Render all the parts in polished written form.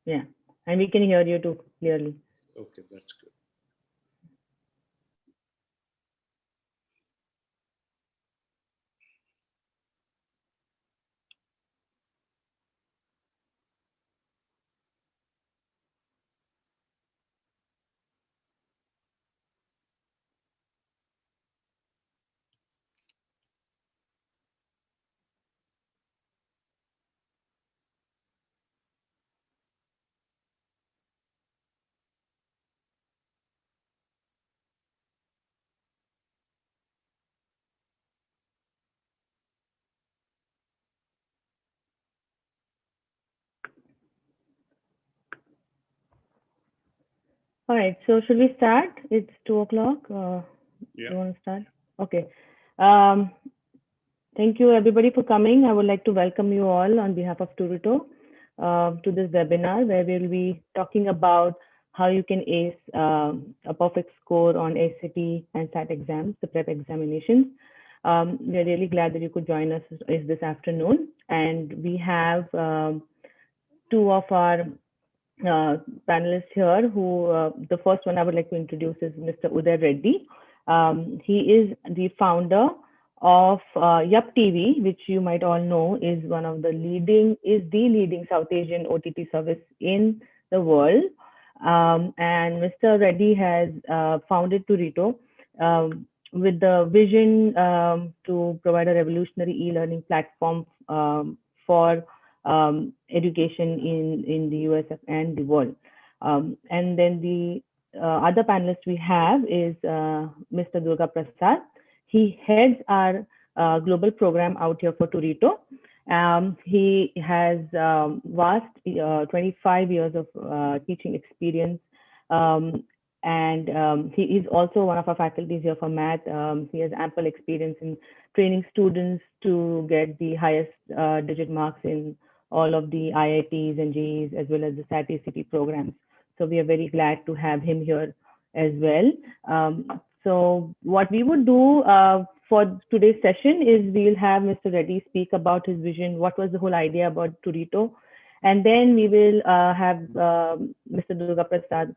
Yeah, and we can hear you too clearly. Okay, that's good. All right, so should we start? It's 2 o'clock. Yeah. You want to start? Okay. Um, Thank you, everybody, for coming. I would like to welcome you all on behalf of Turito to this webinar where we'll be talking about how you can ace a perfect score on ACT and SAT exams, the prep examinations. We're really glad that you could join us this afternoon. And we have two of our panelists here who the first one I would like to introduce is Mr. Uday Reddy. He is the founder of YuppTV, which you might all know is the leading South Asian OTT service in the world. And Mr. Reddy has founded Turito with the vision to provide a revolutionary e-learning platform for education in the US and the world. And then the other panelist we have is Mr. Durga Prasad. He heads our global program out here for Turito. He has vast 25 years of teaching experience. Um, and he is also one of our faculties here for math. He has ample experience in training students to get the highest digit marks in all of the IITs and JEEs as well as the SAT ACT programs. So we are very glad to have him here as well. So what we would do for today's session is we'll have Mr. Reddy speak about his vision, what was the whole idea about Turito, and then we will have Mr. Durga Prasad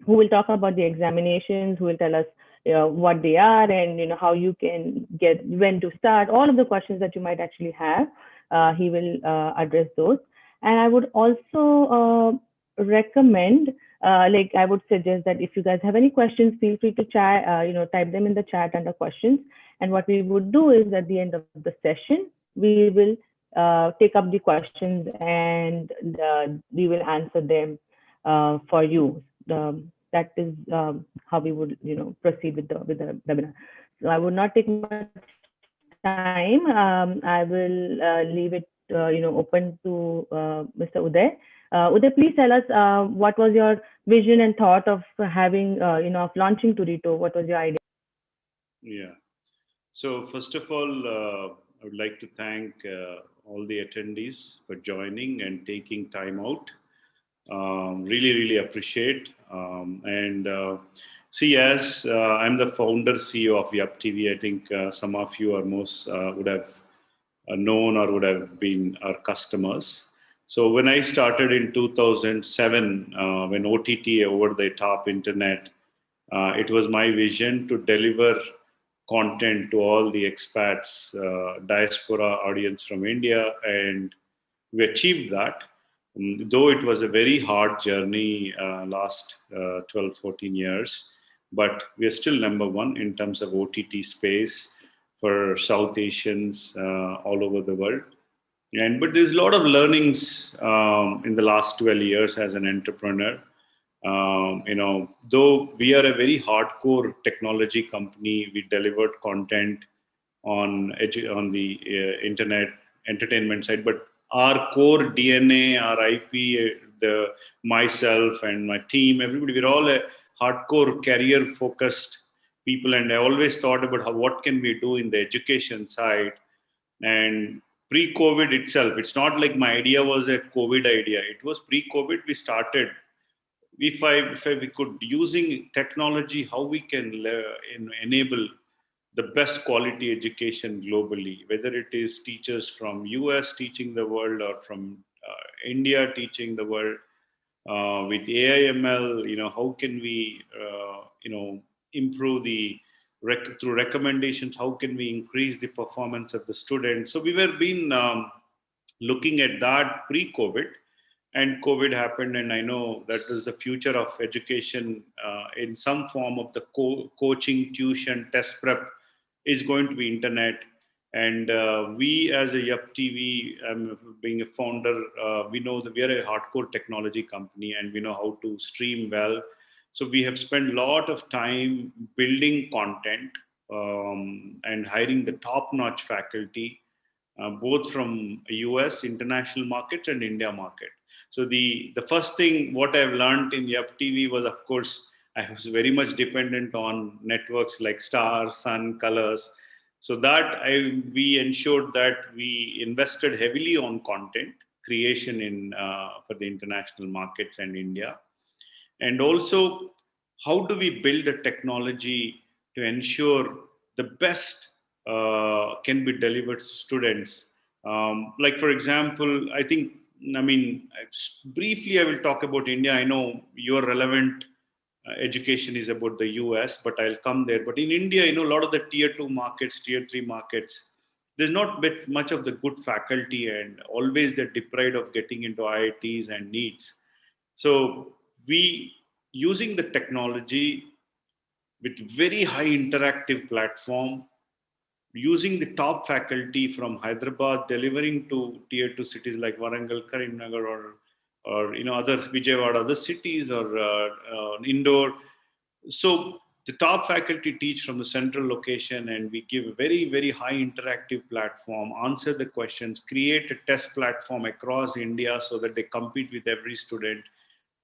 who will talk about the examinations, who will tell us what they are and how you can get when to start, all of the questions that you might actually have. He will address those. And I would also recommend, like I would suggest that if you guys have any questions, feel free to chat, type them in the chat under questions. And what we would do is at the end of the session, we will take up the questions and we will answer them for you. That is how we would, proceed with the webinar. So I would not take much time. I will leave it, open to Mr. Uday. Uday, please tell us what was your vision and thought of having, of launching Turito. What was your idea? Yeah. So first of all, I would like to thank all the attendees for joining and taking time out. Really, really appreciate. And see, as I'm the founder CEO of YuppTV, I think some of you are most would have known or would have been our customers. So when I started in 2007, when OTT, over the top internet, it was my vision to deliver content to all the expats, diaspora audience from India, and we achieved that. Though it was a very hard journey last 12, 14 years, but we are still number one in terms of OTT space for South Asians all over the world. And but there's a lot of learnings in the last 12 years as an entrepreneur. Though we are a very hardcore technology company, we delivered content on the internet entertainment side, but our core DNA, our IP, the myself and my team, everybody, we're all a hardcore career focused people, and I always thought about what can we do in the education side. And pre-COVID itself, it's not like my idea was a COVID idea. It was pre-COVID. We started. If we could using technology, how we can enable the best quality education globally, whether it is teachers from US teaching the world or from India teaching the world. with AI/ML. How can we improve the through recommendations? How can we increase the performance of the students? So we were been looking at that pre-COVID, and COVID happened, and I know that was the future of education in some form of the coaching, tuition, test prep is going to be internet. And we as a YuppTV, being a founder, we know that we are a hardcore technology company and we know how to stream well. So we have spent a lot of time building content and hiring the top-notch faculty, both from US international markets and India market. So the first thing what I've learned in YuppTV was, of course, I was very much dependent on networks like Star, Sun, Colors. So that we ensured that we invested heavily on content creation in for the international markets and India, and also how do we build a technology to ensure the best can be delivered to students. Like for example, briefly I will talk about India. I know your relevant education is about the US, but I'll come there. But in India, a lot of the tier 2 markets, tier 3 markets, there's not much of the good faculty, and always they're deprived of getting into IITs and needs. So we, using the technology with very high interactive platform, using the top faculty from Hyderabad, delivering to tier 2 cities like Warangal, Karimnagar, or others, Vijayawada, other cities, or Indore. So the top faculty teach from the central location, and we give a very, very high interactive platform, answer the questions, create a test platform across India so that they compete with every student,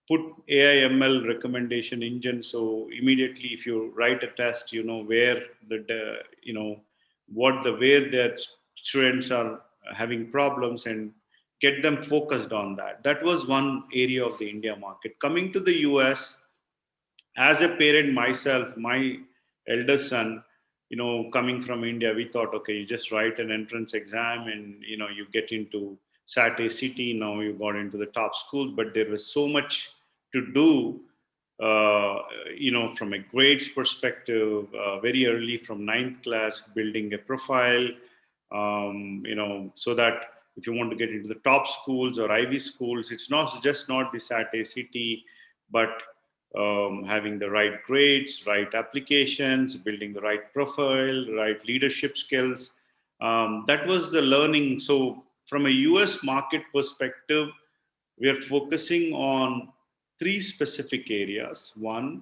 put AI/ML recommendation engine. So immediately, if you write a test, you know where where their students are having problems, and get them focused on that. That was one area of the India market. Coming to the US, as a parent myself, my eldest son, coming from India, we thought, okay, you just write an entrance exam and you get into SAT ACT. Now you got into the top schools, but there was so much to do. From a grades perspective, very early from ninth class, building a profile, so that if you want to get into the top schools or Ivy schools, it's not the SAT ACT, but having the right grades, right applications, building the right profile, right leadership skills. That was the learning. So, from a US market perspective, we are focusing on three specific areas. One,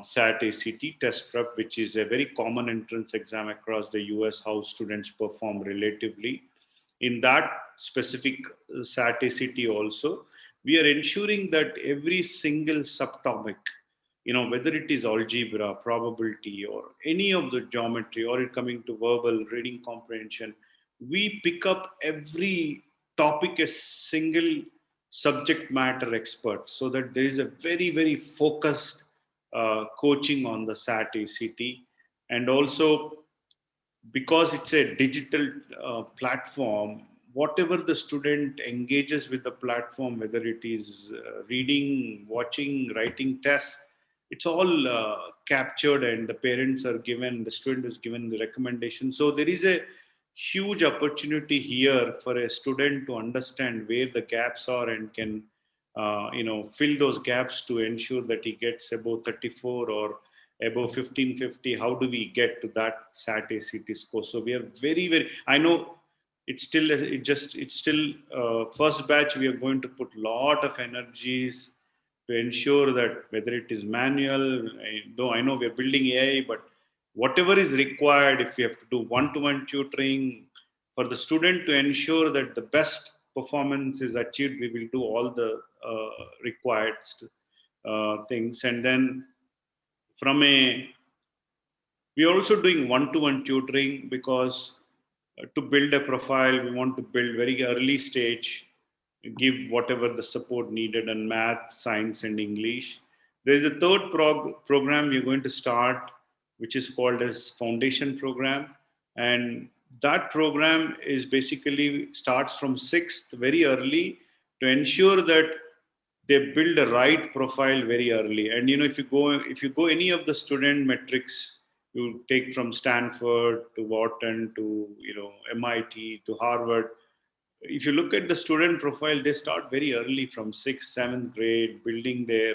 SAT ACT test prep, which is a very common entrance exam across the US, how students perform relatively. In that specific SAT ACT also, we are ensuring that every single subtopic, whether it is algebra, probability, or any of the geometry, or it coming to verbal, reading comprehension, we pick up every topic as single subject matter expert, so that there is a very, very focused coaching on the SAT ACT. And also, because it's a digital platform, whatever the student engages with the platform, whether it is reading, watching, writing tests, it's all captured, and the parents are given, the student is given the recommendation. So there is a huge opportunity here for a student to understand where the gaps are, and can fill those gaps to ensure that he gets above 34 or above 1550. How do we get to that SAT ACT score? So we are very, very, I know it's still first batch. We are going to put lot of energies to ensure that, whether it is manual, though I know we are building AI, but whatever is required, if we have to do one-to-one tutoring for the student to ensure that the best performance is achieved, we will do all the required things. And then, from a we are also doing one-to-one tutoring, because to build a profile, we want to build very early stage, give whatever the support needed in math, science, and English. There is a third program we're going to start, which is called as Foundation Program. And that program is basically starts from sixth, very early, to ensure that they build a right profile very early. And if you go any of the student metrics, you take from Stanford to Wharton to MIT to Harvard. If you look at the student profile, they start very early from 6th, 7th grade, building their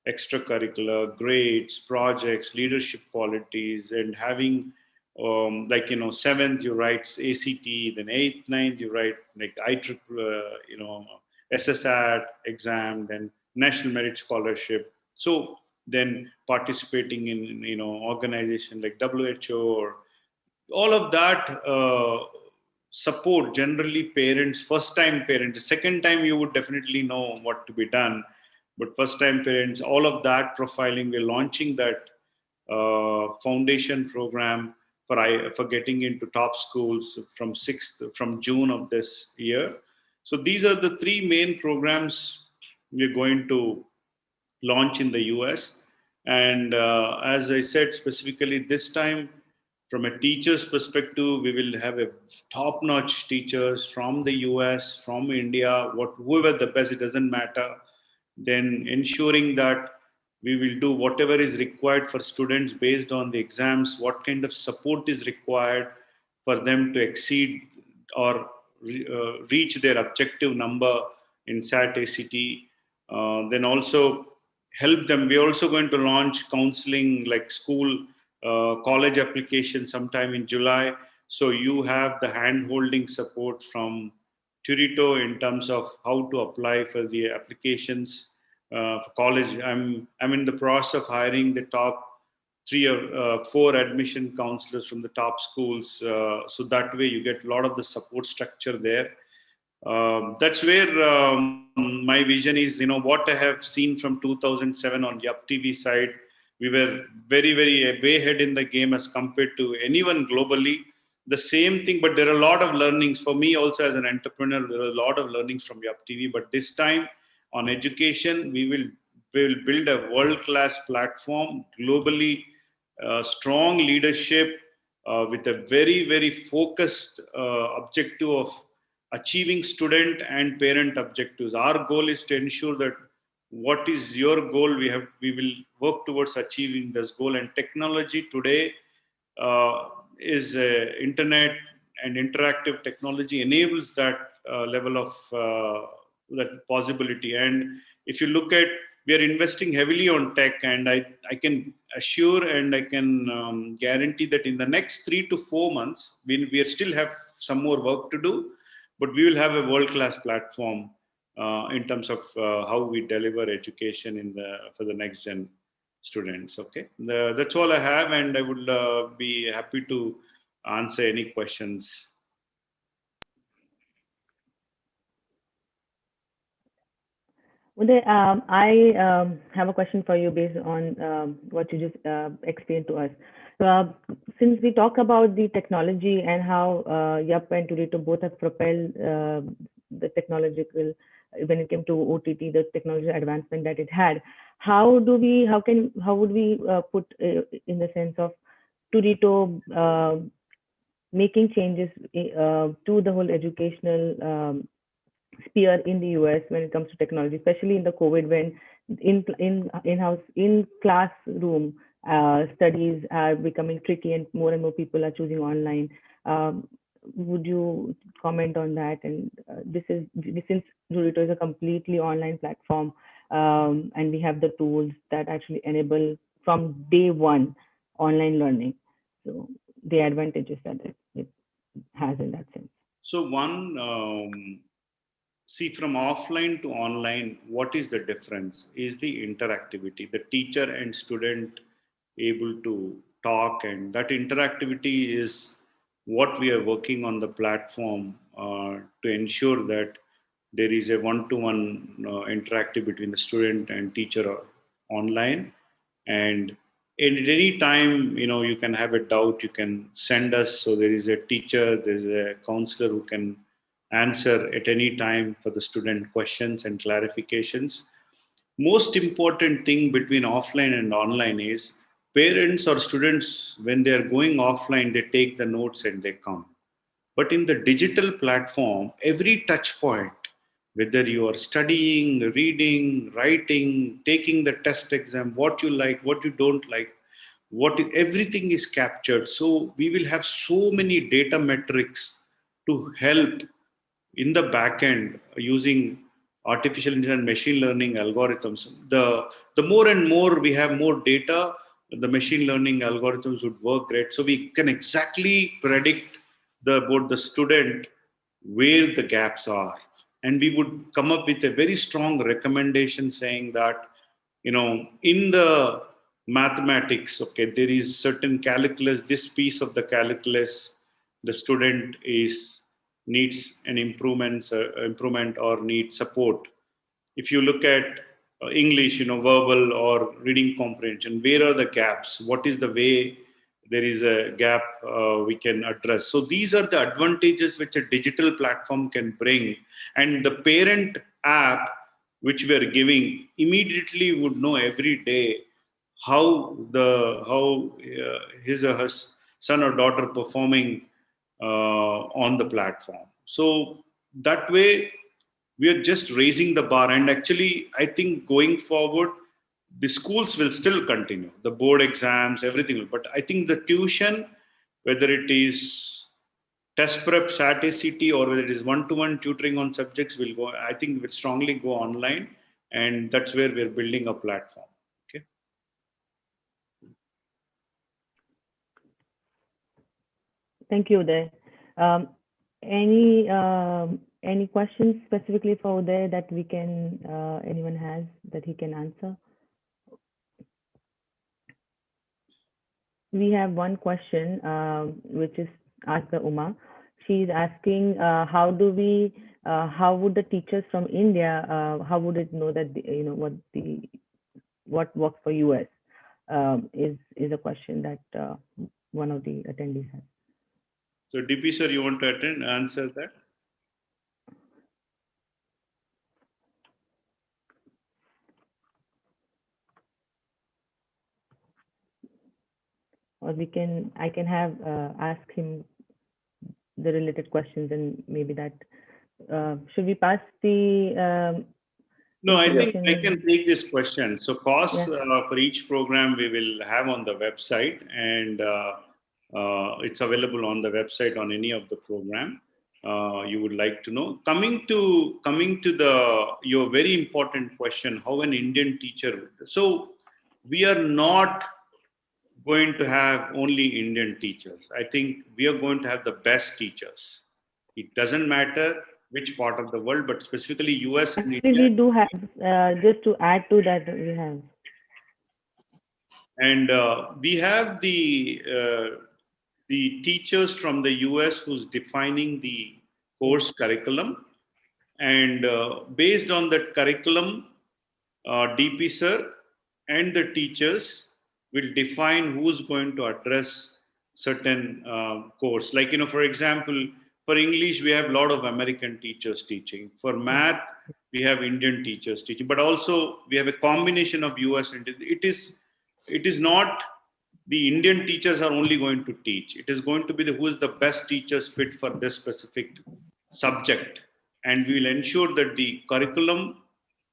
extracurricular grades, projects, leadership qualities, and having like 7th you write ACT, then 8th, 9th you write like SSAT exam, then National Merit Scholarship. So then participating in organization like WHO or all of that support. Generally parents, first time parents, second time you would definitely know what to be done, but first time parents, all of that profiling, we're launching that foundation program for getting into top schools from June of this year. So these are the three main programs we're going to launch in the US. And as I said, specifically this time, from a teacher's perspective, we will have a top-notch teachers from the US, from India, whoever the best, it doesn't matter. Then ensuring that we will do whatever is required for students based on the exams, what kind of support is required for them to exceed or reach their objective number in SAT ACT. Then also help them. We're also going to launch counseling like school, college application sometime in July. So you have the hand holding support from Turito in terms of how to apply for the applications for college. I'm in the process of hiring the top three or four admission counselors from the top schools. So that way you get a lot of the support structure there. That's where my vision is. What I have seen from 2007 on YuppTV side, we were very, very way ahead in the game as compared to anyone globally. The same thing, but there are a lot of learnings for me also as an entrepreneur. There are a lot of learnings from YuppTV, but this time on education, we will build a world-class platform globally, strong leadership with a very, very focused objective of achieving student and parent objectives. Our goal is to ensure that what is your goal, we will work towards achieving this goal. And technology today is internet and interactive technology enables that level of that possibility. And if you look at, we are investing heavily on tech, and I can assure and I can guarantee that in the next 3 to 4 months, we still have some more work to do, but we will have a world-class platform in terms of how we deliver education for the next gen students. Okay, that's all I have, and I would be happy to answer any questions. Uday, I have a question for you based on what you just explained to us. So, since we talk about the technology and how Yup and Turito both have propelled the technological, when it came to OTT, the technology advancement that it had, how would we put in the sense of Turito making changes to the whole educational sphere in the US when it comes to technology, especially in the COVID, when in-house in classroom studies are becoming tricky and more people are choosing online. Would you comment on that? And since Zurito is a completely online platform, and we have the tools that actually enable from day one online learning. So the advantages that it has in that sense. So one, see, from offline to online, what is the difference? Is the interactivity, the teacher and student able to talk, and that interactivity is what we are working on the platform to ensure that there is a one-to-one interactive between the student and teacher online. And at any time, you can have a doubt, you can send us. So there is a teacher, there's a counselor who can answer at any time for the student questions and clarifications. Most important thing between offline and online is parents or students, when they are going offline, they take the notes and they come. But in the digital platform, every touch point, whether you are studying, reading, writing, taking the test exam, what you like, what you don't like, everything is captured. So we will have so many data metrics to help in the back end using artificial intelligence and machine learning algorithms. The more and more we have more data, the machine learning algorithms would work great. So we can exactly predict about the student where the gaps are, and we would come up with a very strong recommendation saying that, in the mathematics, okay, there is certain calculus, this piece of the calculus the student is needs an improvement or needs support. If you look at English, verbal or reading comprehension, where are the gaps? What is the way there is a gap we can address? So these are the advantages which a digital platform can bring, and the parent app which we are giving immediately would know every day how his or her son or daughter performing on the platform. So that way we are just raising the bar. And actually, I think going forward, the schools will still continue, the board exams, everything. But I think the tuition, whether it is test prep, SAT, ACT, or whether it is one-to-one tutoring on subjects, will go. I think will strongly go online, and that's where we're building a platform. Okay. Thank you, Uday. Um, any questions specifically for Uday that we can anyone has that he can answer? We have one question, which is asked by Uma. She's asking, how would the teachers from India, how would it know that what works for US? Is a question that one of the attendees has. So, DP sir, you want to answer that? Or I can have ask him the related questions, and maybe that should we pass the No, I think I information? can take this question. So, costs Yeah. for each program we will have on the website, and it's available on the website on any of the program you would like to know. Coming to the your very important question, how an Indian teacher. So, we are not going to have only Indian teachers. I think we are going to have the best teachers. It doesn't matter which part of the world, but specifically US and Actually, India. we do have, just to add to that, we have. And we have the teachers from the US who's defining the Yes. course curriculum, and based on that curriculum, DP sir and the teachers will define who's going to address certain course. Like, for example, for English, we have a lot of American teachers teaching. For Yes. math, we have Indian teachers teaching. But also, we have a combination of US and it is not the Indian teachers are only going to teach. It is going to be who is the best teachers fit for this specific subject. And we will ensure that the curriculum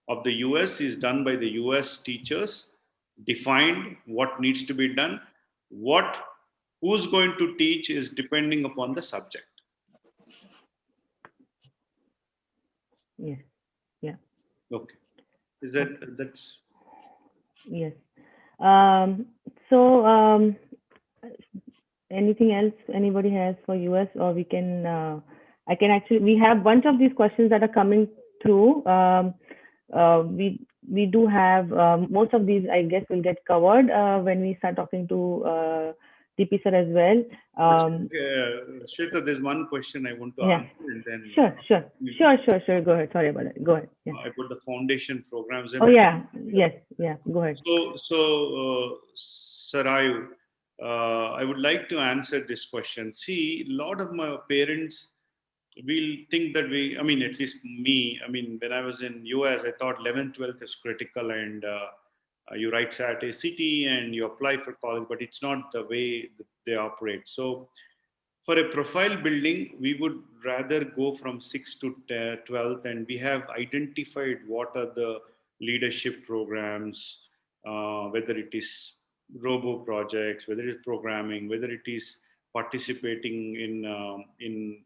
of the US is done by the US teachers, defined what needs to be done, what who's going to teach is depending upon the subject. Yes. Yeah. Okay. Is Okay. that's Yes. Um, so, anything else anybody has for US, or we can, I can actually, we have a bunch of these questions that are coming through. We do have most of these, I guess, will get covered when we start talking to DP sir as well. Shweta, there's one question I want to Yeah. answer, and then Sure. Go ahead. Sorry about that. Go ahead. Yeah. about the foundation programs. Oh, yeah. Yes. Yeah. Go ahead. So, Sarayu, I would like to answer this question. See, a lot of my parents will think that I mean, at least me, I mean, when I was in US, I thought 11th, 12th is critical, and you write SAT, city, and you apply for college, but it's not the way that they operate. So For a profile building, we would rather go from 6th to 12th, and we have identified what are the leadership programs, whether it is robo projects, whether it is programming, whether it is participating in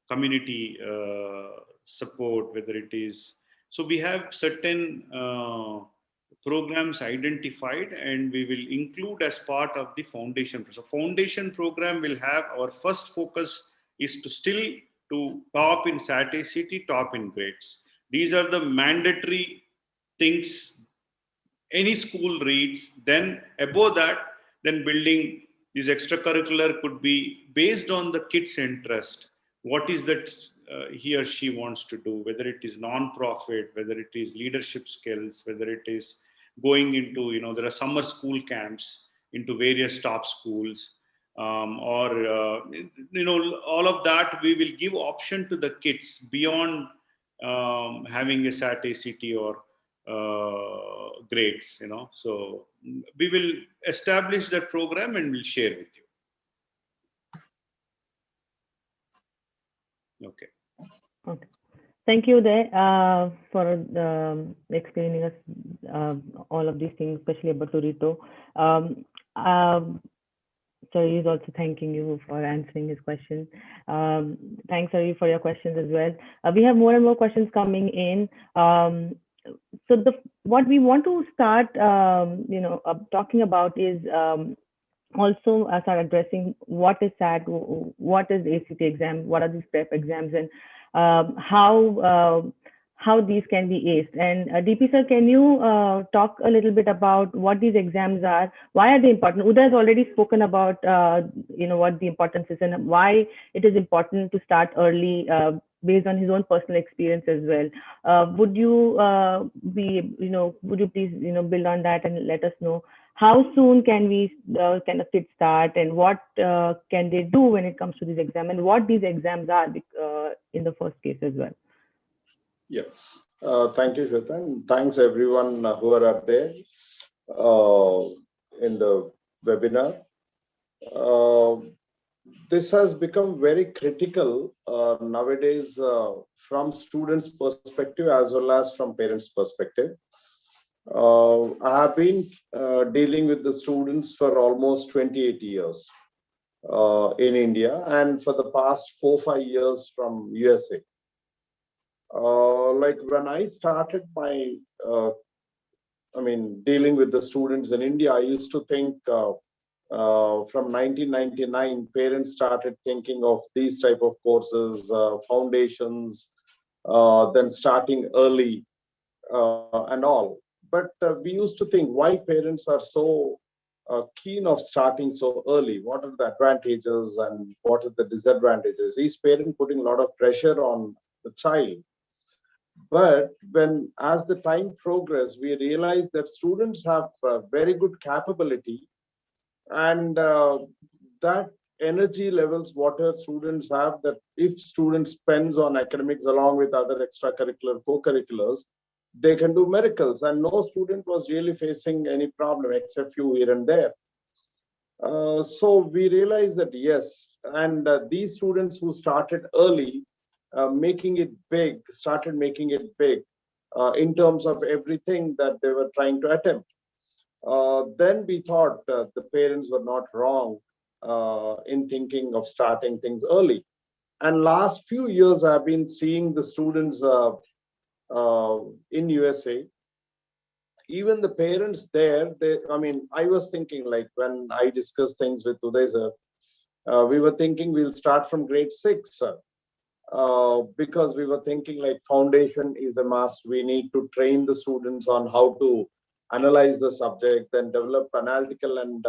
community support, whether it is. So we have certain programs identified, and we will include as part of the foundation. So foundation program will have our first focus is to still to top in SAT city, top in grades. These are the mandatory things any school reads. Then above that, then building this extracurricular could be based on the kid's interest. What is that he or she wants to do, whether it is non-profit, whether it is leadership skills, whether it is going into, there are summer school camps into various top schools, or all of that. We will give option to the kids beyond having a SAT ACT or grades. So we will establish that program and we'll share with you. Okay. Okay. Thank you, Uday, for explaining us all of these things, especially about Turito. Sari is also thanking you for answering his questions. Thanks, Sari, for your questions as well. We have more and more questions coming in. So what we want to start, talking about is also start addressing what is SAT, what is ACT exam, what are these prep exams, and how these can be aced. And DP sir, can you talk a little bit about what these exams are? Why are they important? Uday has already spoken about what the importance is and why it is important to start early, based on his own personal experience as well. Would you would you please build on that and let us know how soon can we kind of kids start, and what can they do when it comes to these exams, and what these exams are in the first case as well? Yeah. Thank you, Shweta, and thanks everyone who are up there in the webinar. This has become very critical nowadays from students' perspective as well as from parents' perspective. I have been dealing with the students for almost 28 years in India, and for the past 4-5 years from USA. Like when I started my, dealing with the students in India, I used to think from 1999, parents started thinking of these type of courses, foundations, then starting early and all. But we used to think why parents are so keen of starting so early. What are the advantages and what are the disadvantages? Is parent putting a lot of pressure on the child? But as the time progressed, we realized that students have very good capability, and that energy levels what our students have, that if students spends on academics along with other extracurricular co-curriculars, they can do miracles, and no student was really facing any problem except few here and there. So we realized that yes, and these students who started early, making it big, started making it big in terms of everything that they were trying to attempt. Then we thought the parents were not wrong in thinking of starting things early. And last few years, I've been seeing the students in USA. Even the parents there, I was thinking, like when I discussed things with Uday sir, we were thinking we'll start from grade 6. Because we were thinking like foundation is a must. We need to train the students on how to analyze the subject, then develop analytical and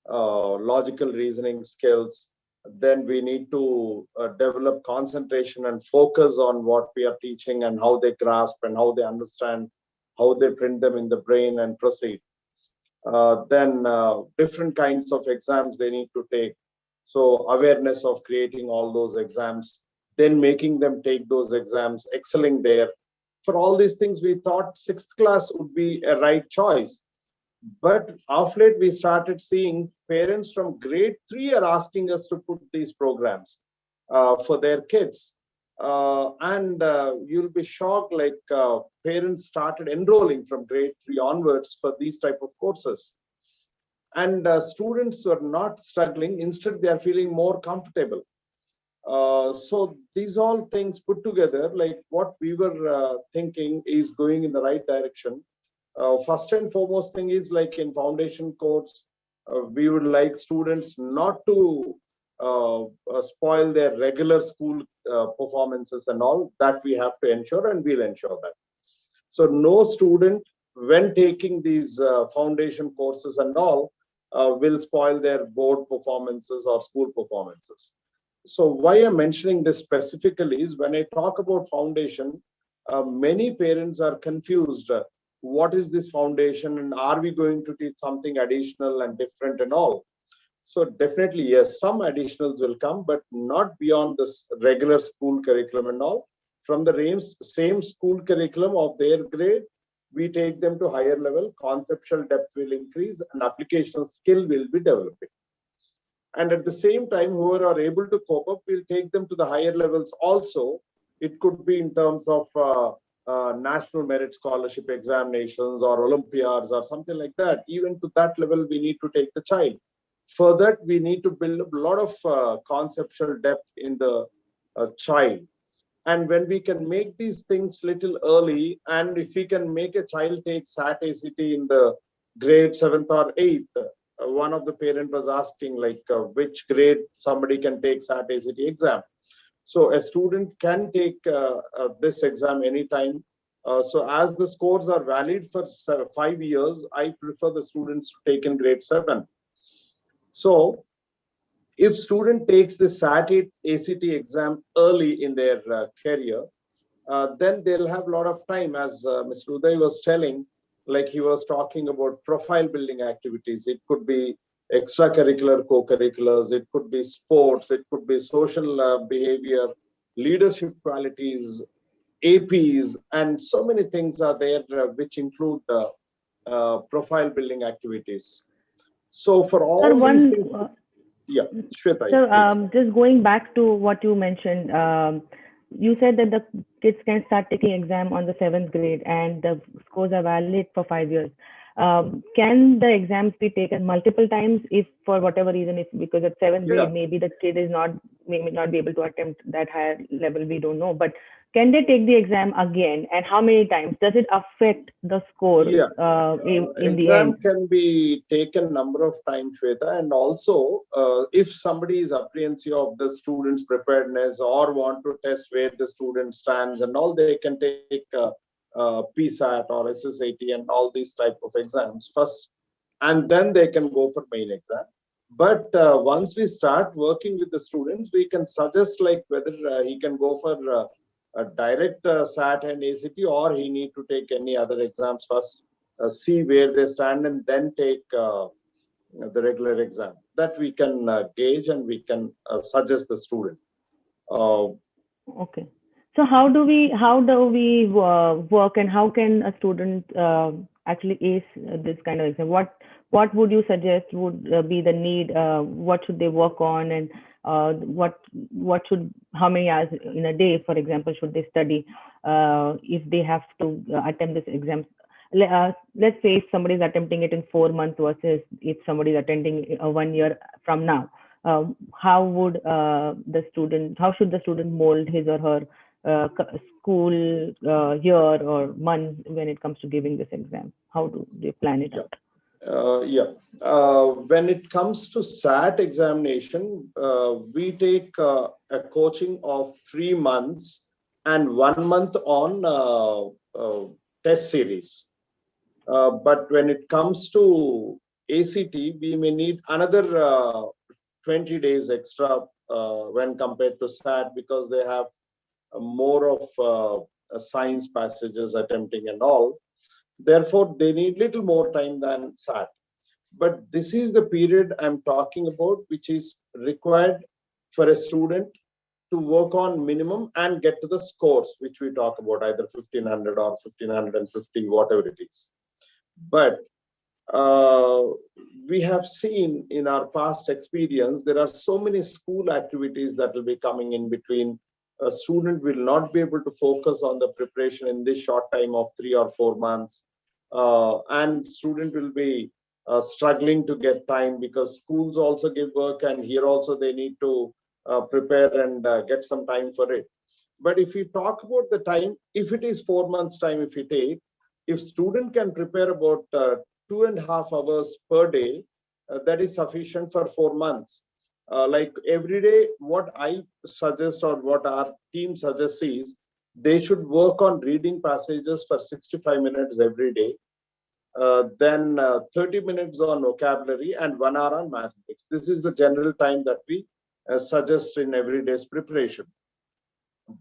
logical reasoning skills. Then we need to develop concentration and focus on what we are teaching and how they grasp and how they understand, how they print them in the brain and proceed. Then different kinds of exams they need to take. So awareness of creating all those exams, then making them take those exams, excelling there. For all these things, we thought 6th class would be a right choice. But of late, we started seeing parents from grade 3 are asking us to put these programs for their kids. And you'll be shocked, like parents started enrolling from grade 3 onwards for these type of courses. And students are not struggling. Instead, they are feeling more comfortable. So these all things put together, like what we were thinking is going in the right direction. First and foremost thing is, like in foundation course, we would like students not to spoil their regular school performances and all that. We have to ensure, and we'll ensure that. So no student, when taking these foundation courses and all, will spoil their board performances or school performances. So why I'm mentioning this specifically is, when I talk about foundation, many parents are confused. What is this foundation, and are we going to teach something additional and different and all? So definitely, yes, some additionals will come, but not beyond this regular school curriculum and all. From the same school curriculum of their grade, we take them to higher level, conceptual depth will increase, and applicational skill will be developing. And at the same time, whoever are able to cope up, we'll take them to the higher levels also. It could be in terms of national merit scholarship examinations or Olympiads or something like that. Even to that level, we need to take the child. For that, we need to build a lot of conceptual depth in the child. And when we can make these things little early, and if we can make a child take SAT ACT in the grade 7th or 8th, one of the parent was asking, like, which grade somebody can take SAT ACT exam. So a student can take this exam anytime. So as the scores are valid for 5 years, I prefer the students to take in grade 7. So if student takes the SAT ACT exam early in their career, then they'll have a lot of time, as Mr. Uday was telling, like he was talking about profile building activities. It could be extracurricular, co-curriculars, it could be sports, it could be social behavior, leadership qualities, APs, and so many things are there which include profile building activities. So for Sir, all these one things, yeah, Shweta, so, please. just going back to what you mentioned, you said that the kids can start taking exam on the seventh grade and the scores are valid for 5 years. Can the exams be taken multiple times if, for whatever reason, if because at seventh Yeah, grade maybe the kid is not, may not be able to attempt that higher level, we don't know. But can they take the exam again, and how many times? Does it affect the score yeah. in the Exam end? can be taken number of times, Shweta, and also if somebody is apprehensive of the student's preparedness or want to test where the student stands and all, they can take PSAT or SSAT and all these type of exams first, and then they can go for main exam. But once we start working with the students, we can suggest, like, whether he can go for a direct SAT and ACT, or he need to take any other exams first, see where they stand, and then take the regular exam. That we can gauge, and we can suggest the student. Uh, Okay. So how do we work, and how can a student actually ace this kind of exam? What would you suggest would be the need? What should they work on, and what should, how many hours in a day, for example, should they study if they have to attempt this exam? Let's say if somebody is attempting it in 4 months versus if somebody is attending 1 year from now. How would the student, how should the student mold his or her school year or month when it comes to giving this exam? How do they plan it yeah. out? Yeah. When it comes to SAT examination, we take a coaching of 3 months and 1 month on test series. But when it comes to ACT, we may need another 20 days extra when compared to SAT, because they have more of science passages attempting and all. Therefore, they need little more time than SAT. But this is the period I'm talking about, which is required for a student to work on minimum and get to the scores, which we talk about, either 1500 or 1550, whatever it is. But uh, we have seen in our past experience, there are so many school activities that will be coming in between. A student will not be able to focus on the preparation in this short time of 3 or 4 months. And student will be struggling to get time because schools also give work, and here also they need to prepare and get some time for it. But if we talk about the time, if it is 4 months time, if we take, if student can prepare about 2.5 hours per day, that is sufficient for 4 months. Like every day, what I suggest or what our team suggests is they should work on reading passages for 65 minutes every day, then 30 minutes on vocabulary and 1 hour on mathematics. This is the general time that we suggest in every day's preparation.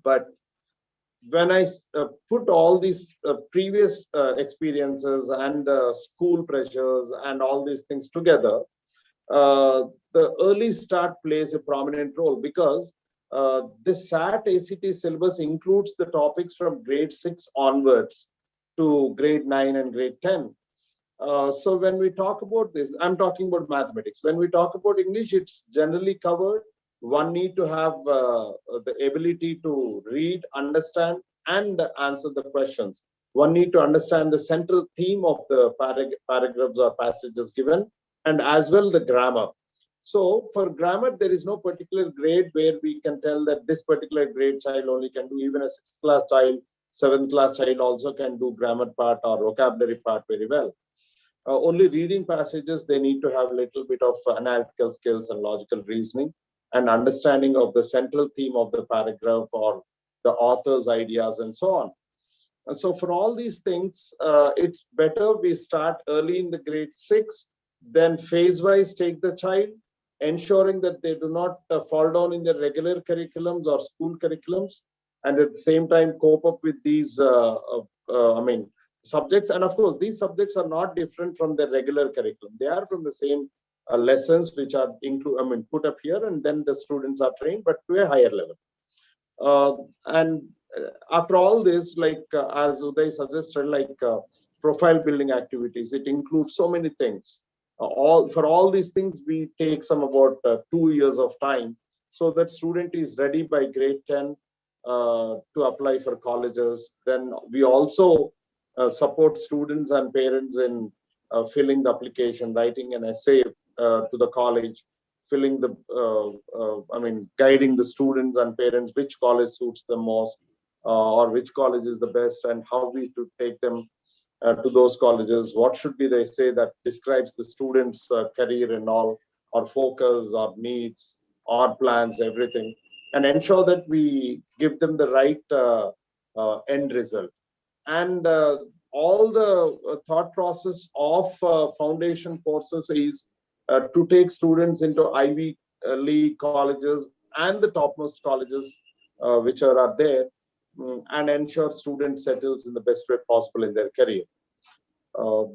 But when I put all these previous experiences and the school pressures and all these things together, uh, the early start plays a prominent role because the SAT ACT syllabus includes the topics from grade 6 onwards to grade 9 and grade 10. So when we talk about this, I'm talking about mathematics. When we talk about English, it's generally covered. One need to have the ability to read, understand, and answer the questions. One need to understand the central theme of the paragraphs or passages given, and as well the grammar. So for grammar, there is no particular grade where we can tell that this particular grade child only can do. Even a sixth class child, seventh class child also can do grammar part or vocabulary part very well. Only reading passages, they need to have a little bit of analytical skills and logical reasoning and understanding of the central theme of the paragraph or the author's ideas and so on. And so for all these things, it's better we start early in the grade 6, then phase wise take the child, ensuring that they do not fall down in the regular curriculums or school curriculums, and at the same time cope up with these, subjects. And of course, these subjects are not different from the regular curriculum. They are from the same lessons which are put up here, and then the students are trained, but to a higher level. And after all this, like as Uday suggested, like profile building activities, it includes so many things. All for all these things, we take some about 2 years of time, so that student is ready by grade 10 to apply for colleges. Then we also support students and parents in filling the application, writing an essay to the college, filling the guiding the students and parents which college suits them most, or which college is the best, and how we to take them to those colleges. What should be the essay that describes the students career and all, or focus or needs or plans, everything, and ensure that we give them the right end result. And all the thought process of foundation courses is to take students into Ivy League colleges and the topmost colleges which are there, and ensure student settles in the best way possible in their career.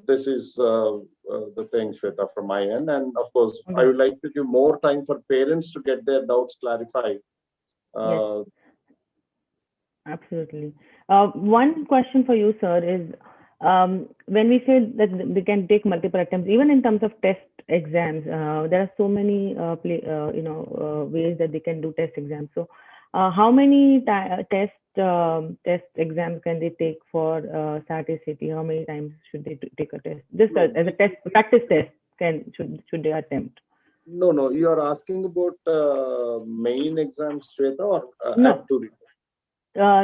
This is the thing, Shweta, from my end. And of course, I Okay. would like to give more time for parents to get their doubts clarified. Yes, Uh, absolutely. One question for you, sir, is when we say that they can take multiple attempts, even in terms of test exams, there are so many ways that they can do test exams. So, how many test exams can they take for SAT ACT? How many times should they take a test? Just no, as a test practice test, should they attempt? no. You are asking about main exams, Shweta, or at No, Turito?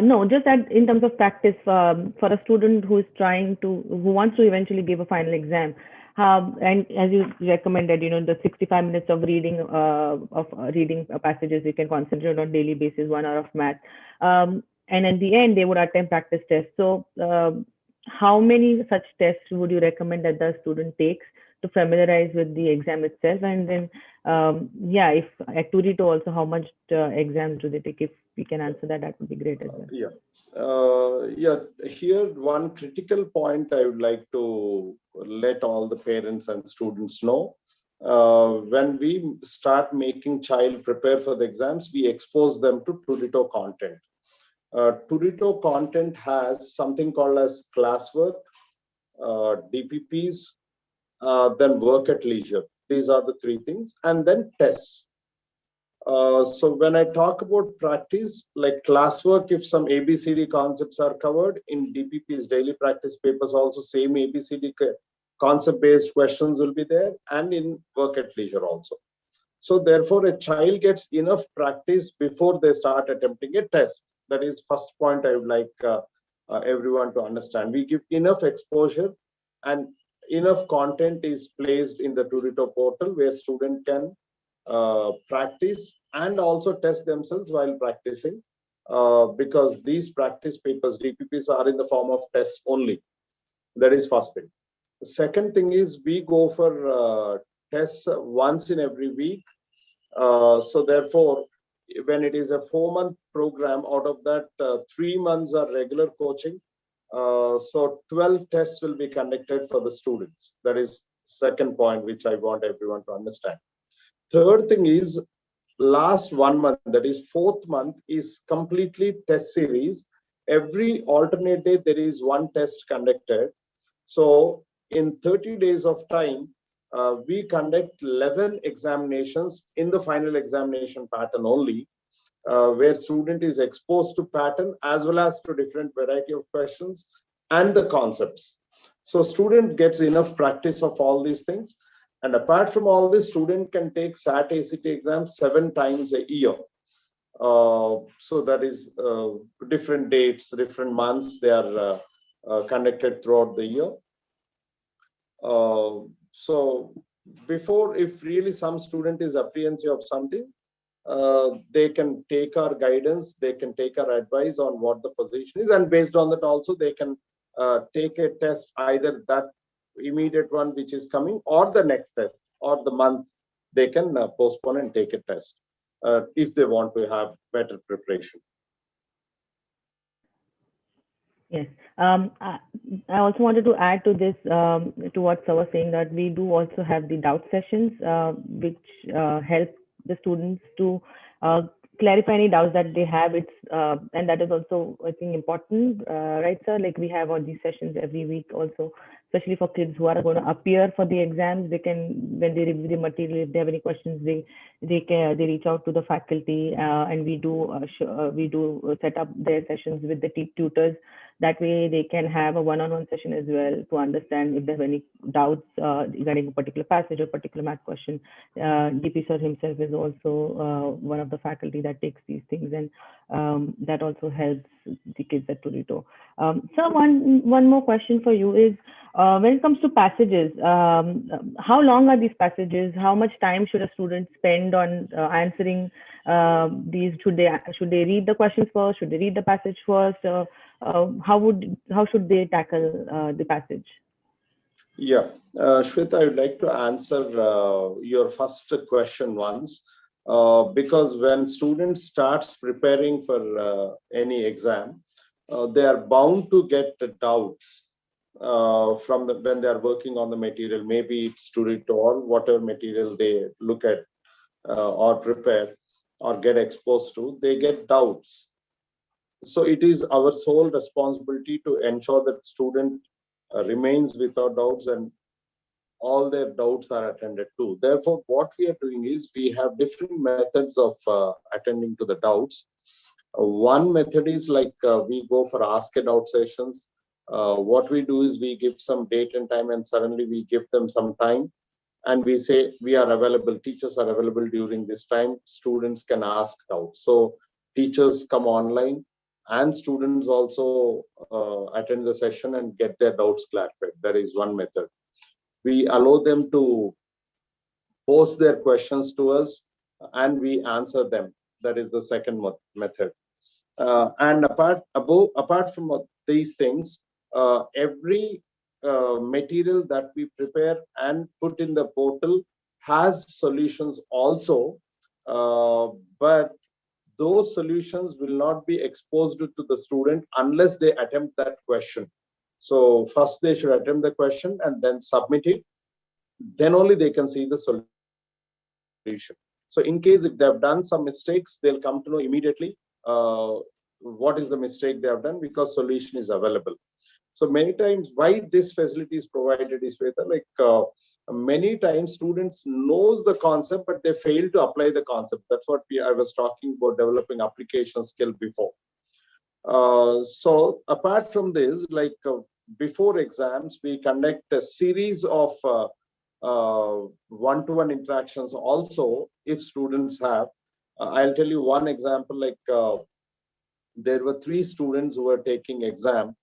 no, just that in terms of practice, for a student who is who wants to eventually give a final exam, and as you recommended, the 65 minutes of reading passages you can concentrate on daily basis, 1 hour of math, and at the end they would attempt practice tests. So, how many such tests would you recommend that the student takes to familiarize with the exam itself? And then, yeah, if at Turito also, how much exams do they take? If we can answer that, that would be great as well. Yeah. Yeah, here one critical point I would like to let all the parents and students know. When we start making child prepare for the exams, we expose them to Turito content. Turito content has something called as classwork, DPPs, then work at leisure. These are the three things, and then tests. So when I talk about practice, like classwork, if some ABCD concepts are covered in DPP's daily practice papers, also same ABCD concept-based questions will be there, and in work at leisure also. So therefore, a child gets enough practice before they start attempting a test. That is first point I would like everyone to understand. We give enough exposure, and enough content is placed in the Turito portal where student can practice and also test themselves while practicing, because these practice papers, DPPs, are in the form of tests only. That is first thing. The second thing is we go for tests once in every week. So therefore, when it is a 4-month program, out of that 3 months are regular coaching. So 12 tests will be conducted for the students. That is second point which I want everyone to understand. Third thing is last 1 month, that is 4th month, is completely test series. Every alternate day there is one test conducted. So in 30 days of time, we conduct 11 examinations in the final examination pattern only, where student is exposed to pattern as well as to different variety of questions and the concepts. So student gets enough practice of all these things. And apart from all this, student can take SAT ACT exams 7 times a year. So that is different dates, different months, they are conducted throughout the year. So before, if really some student is apprehensive of something, they can take our guidance, they can take our advice on what the position is, and based on that also they can take a test, either that immediate one which is coming or the next test or the month. They can postpone and take a test if they want to have better preparation. Yes. I also wanted to add to this, to what Sir was saying, that we do also have the doubt sessions, which help the students to clarify any doubts that they have. And that is also, I think, important, right, Sir? Like we have all these sessions every week also, especially for kids who are going to appear for the exams. They can, when they review the material, if they have any questions, they reach out to the faculty, and we do set up their sessions with the tutors. That way they can have a one-on-one session as well to understand if they have any doubts regarding a particular passage or particular math question. DP sir himself is also one of the faculty that takes these things, and that also helps the kids at Turito. Sir, one more question for you is, when it comes to passages, how long are these passages? How much time should a student spend on answering these? Should they read the questions first? Should they read the passage first? How should they tackle the passage? Yeah, Shweta, I would like to answer your first question once, because when students starts preparing for any exam, they are bound to get doubts from when they are working on the material. Maybe it's Turito or whatever material they look at or prepare or get exposed to, they get doubts. So it is our sole responsibility to ensure that student remains without doubts and all their doubts are attended to. Therefore, what we are doing is we have different methods of attending to the doubts. One method is like we go for ask a doubt sessions. What we do is we give some date and time, and suddenly we give them some time and we say we are available, teachers are available during this time, students can ask doubts. So teachers come online and students also attend the session and get their doubts clarified. That is one method. We allow them to post their questions to us and we answer them. That is the second method. And apart from these things, every material that we prepare and put in the portal has solutions also, but those solutions will not be exposed to the student unless they attempt that question. So first they should attempt the question and then submit it. Then only they can see the solution. So in case if they have done some mistakes, they'll come to know immediately what is the mistake they have done, because solution is available. So many times, why this facility is provided is whether many times students knows the concept, but they fail to apply the concept. That's what I was talking about, developing application skill before. So apart from this, before exams, we conduct a series of one-to-one interactions also if students have. I'll tell you one example, there were 3 students who were taking exam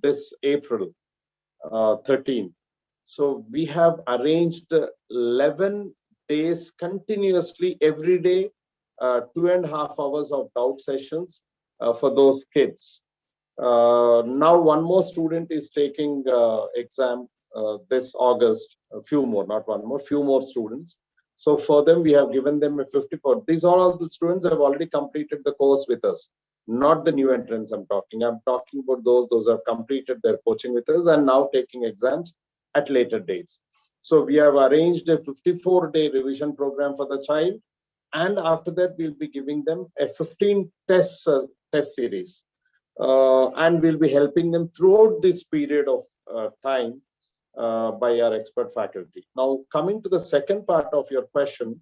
this April 13th. So we have arranged 11 days continuously every day, 2.5 hours of doubt sessions for those kids. Now one more student is taking exam this August, a few more, not one more, few more students. So for them, we have given them a 54. These are all the students who have already completed the course with us, not the new entrants I'm talking. I'm talking about those who have completed their coaching with us and now taking exams at later dates. So we have arranged a 54-day revision program for the child. And after that, we'll be giving them a 15 test series. And we'll be helping them throughout this period of time by our expert faculty. Now, coming to the second part of your question,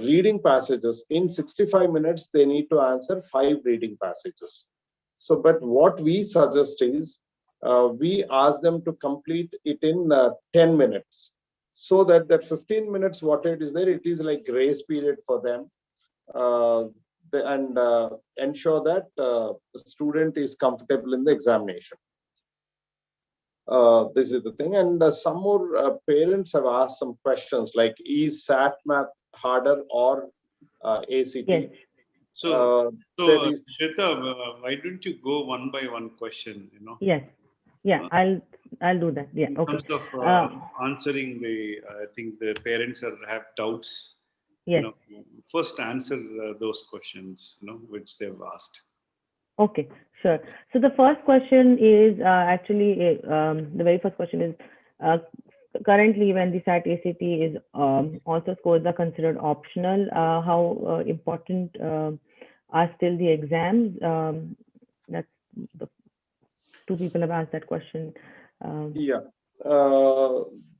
reading passages. In 65 minutes, they need to answer 5 reading passages. So, but what we suggest is, we ask them to complete it in 10 minutes. So that 15 minutes, what it is there, it is like grace period for them. And ensure that the student is comfortable in the examination. This is the thing. And some more parents have asked some questions like, is SAT math harder or ACT? Yes. Shweta, why don't you go one by one question, Yes. Yeah, I'll do that. Yeah, in okay. terms of answering I think the parents have doubts. Yes. First answer those questions, which they've asked. Okay, sure. So the first question is actually the very first question is currently when the SAT ACT is also scores are considered optional, how important are still the exams? That's the 2 people have asked that question. Yeah.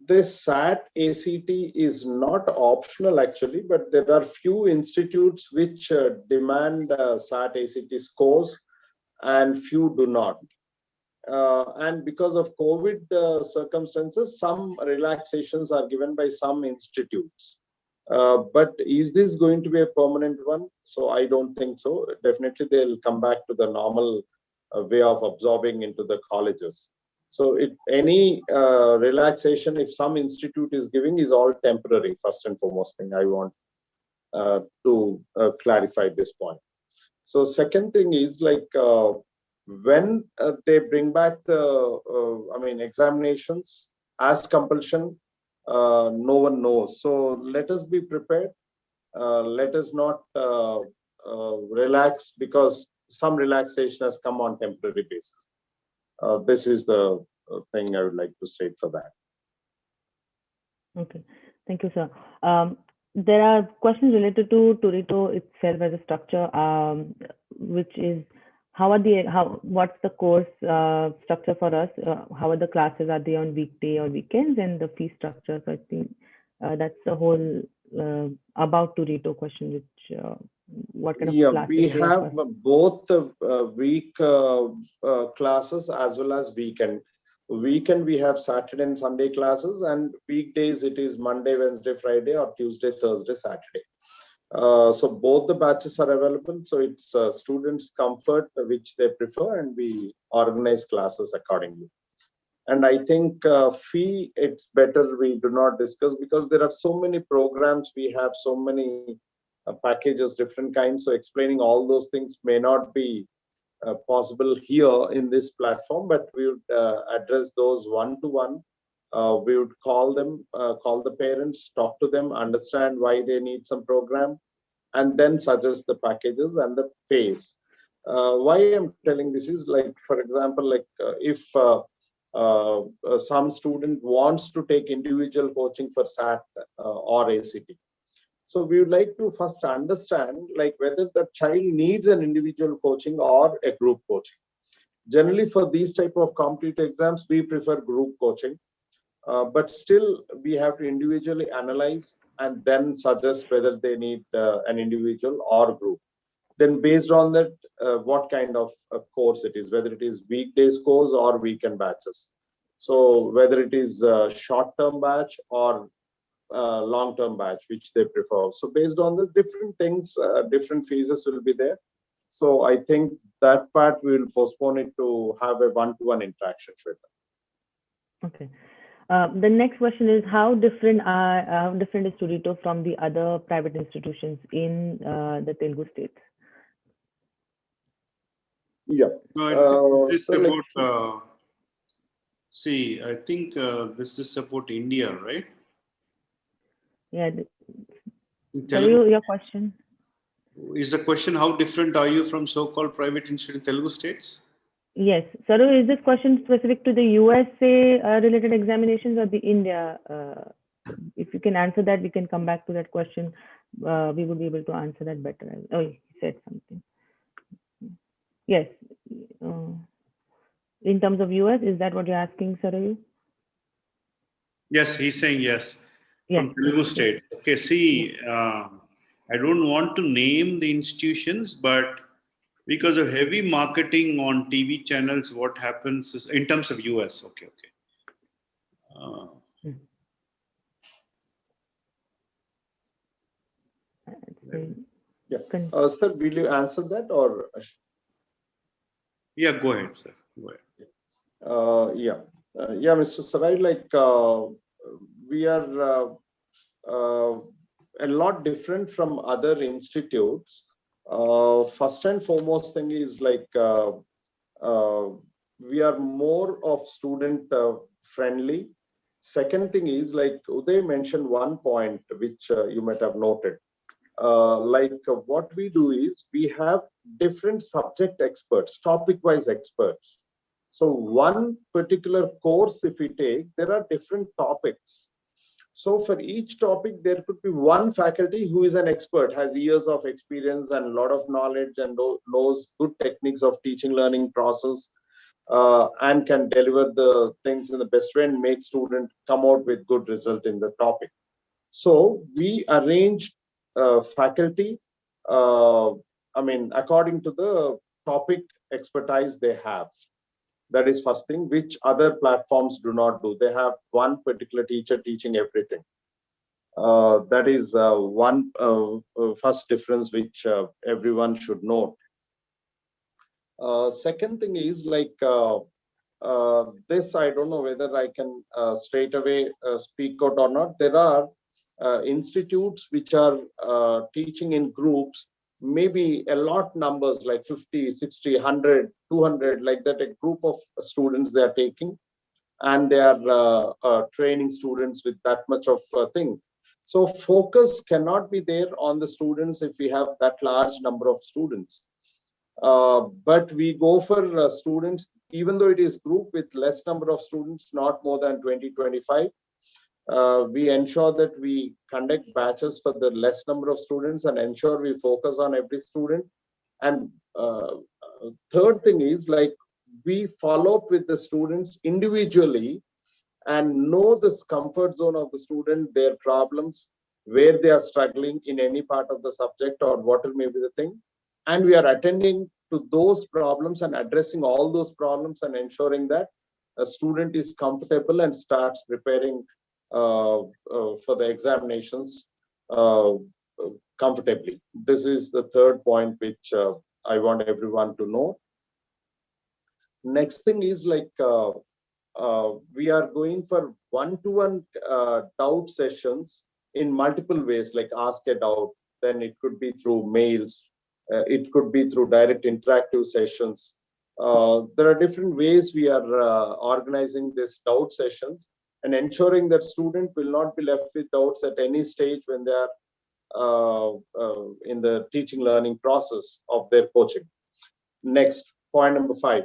This SAT ACT is not optional actually, but there are few institutes which demand SAT ACT scores and few do not. And because of COVID circumstances, some relaxations are given by some institutes. But is this going to be a permanent one? So I don't think so. Definitely they'll come back to the normal way of absorbing into the colleges. So any relaxation, if some institute is giving, is all temporary. First and foremost thing I want to clarify this point. So second thing is when they bring back the examinations as compulsion, no one knows. So let us be prepared. Let us not relax because some relaxation has come on temporary basis. This is the thing I would like to state for that. Okay, thank you, sir. There are questions related to Turito itself as a structure, which is what's the course structure for us? How are the classes? Are they on weekday or weekends? And the fee structure. So I think that's the whole about Turito question, which what kind of classes we have both the week classes as well as weekend. Weekend we have Saturday and Sunday classes, and weekdays it is Monday, Wednesday, Friday, or Tuesday, Thursday, Saturday. So both the batches are available. So it's students' comfort which they prefer, and we organize classes accordingly. And I think fee, it's better we do not discuss because there are so many programs, we have so many packages, different kinds. So explaining all those things may not be possible here in this platform, but we would address those one-to-one. We would call them, call the parents, talk to them, understand why they need some program, and then suggest the packages and the pays. Why I'm telling this is for example, if some student wants to take individual coaching for SAT or ACT. So we would like to first understand whether the child needs an individual coaching or a group coaching. Generally, for these type of competitive exams, we prefer group coaching, but still we have to individually analyze and then suggest whether they need an individual or group. Then based on that, what kind of course it is, whether it is weekdays course or weekend batches. So whether it is a short-term batch or long-term batch, which they prefer. So based on the different things, different phases will be there. So I think that part we will postpone it to have a one-to-one interaction with them. Okay. The next question is how different is Turito from the other private institutions in the Telugu states? Yeah. No, it's So like, about, see, I think this is about India, right? Yeah. In Telugu, Sorry, your question. is the question how different are you from so-called private institute in Telugu states? Yes. Saru, is this question specific to the USA related examinations or the India? If you can answer that, we can come back to that question. We would be able to answer that better. Oh, he said something. Yes. In terms of US, is that what you're asking, Saru? Yes, he's saying yes. Yes. From Telugu state. Okay, see, I don't want to name the institutions, but because of heavy marketing on TV channels, what happens is, in terms of US, okay. Yeah. Sir, will you answer that or? Yeah, go ahead, sir. Go ahead. Yeah, Mr. Sarai, like we are a lot different from other institutes. First and foremost thing is like we are more of student friendly. Second thing is like Uday mentioned one point which you might have noted. What we do is we have different subject experts, topic-wise experts. So one particular course, if we take, there are different topics. So for each topic, there could be one faculty who is an expert, has years of experience and a lot of knowledge and knows good techniques of teaching learning process, and can deliver the things in the best way and make students come out with good result in the topic. So we arranged faculty, according to the topic expertise they have. That is first thing, which other platforms do not do. They have one particular teacher teaching everything. That is one first difference which everyone should note. Second thing is like this, I don't know whether I can straight away speak out or not. There are institutes which are teaching in groups, maybe a lot numbers like 50, 60, 100, 200, like that, a group of students they are taking, and they are training students with that much of thing. So focus cannot be there on the students if we have that large number of students. But we go for students, even though it is group with less number of students, not more than 20, 25. We ensure that we conduct batches for the less number of students and ensure we focus on every student. And third thing is like we follow up with the students individually and know this comfort zone of the student, their problems, where they are struggling in any part of the subject or what may be the thing. And we are attending to those problems and addressing all those problems and ensuring that a student is comfortable and starts preparing for the examinations comfortably. This is the third point which I want everyone to know. Next thing is like we are going for one-to-one doubt sessions in multiple ways, like ask a doubt. Then it could be through mails. It could be through direct interactive sessions. There are different ways we are organizing these doubt sessions and ensuring that student will not be left with doubts at any stage when they are in the teaching learning process of their coaching. Next, point number 5.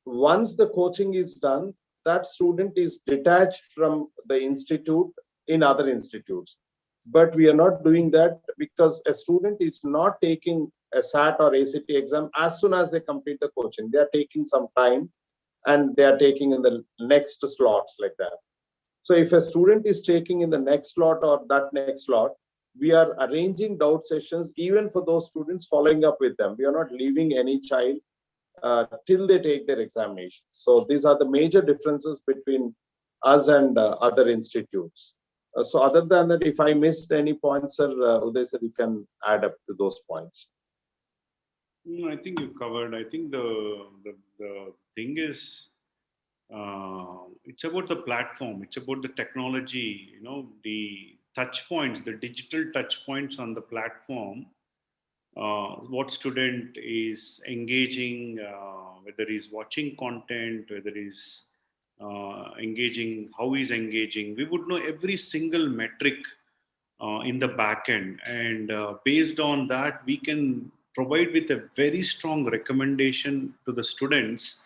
Once the coaching is done, that student is detached from the institute in other institutes. But we are not doing that because a student is not taking a SAT or ACT exam as soon as they complete the coaching. They are taking some time and they are taking in the next slots like that. So if a student is taking in the next slot or that next slot, we are arranging doubt sessions even for those students, following up with them. We are not leaving any child till they take their examinations. So these are the major differences between us and other institutes. So other than that, if I missed any points, sir, Uday sir, you can add up to those points. I think you covered. I think the thing is, it's about the platform. It's about the technology. The touch points, the digital touch points on the platform. What student is engaging, whether he's watching content, whether he's engaging, how he's engaging. We would know every single metric in the back end, and based on that, we can provide with a very strong recommendation to the students.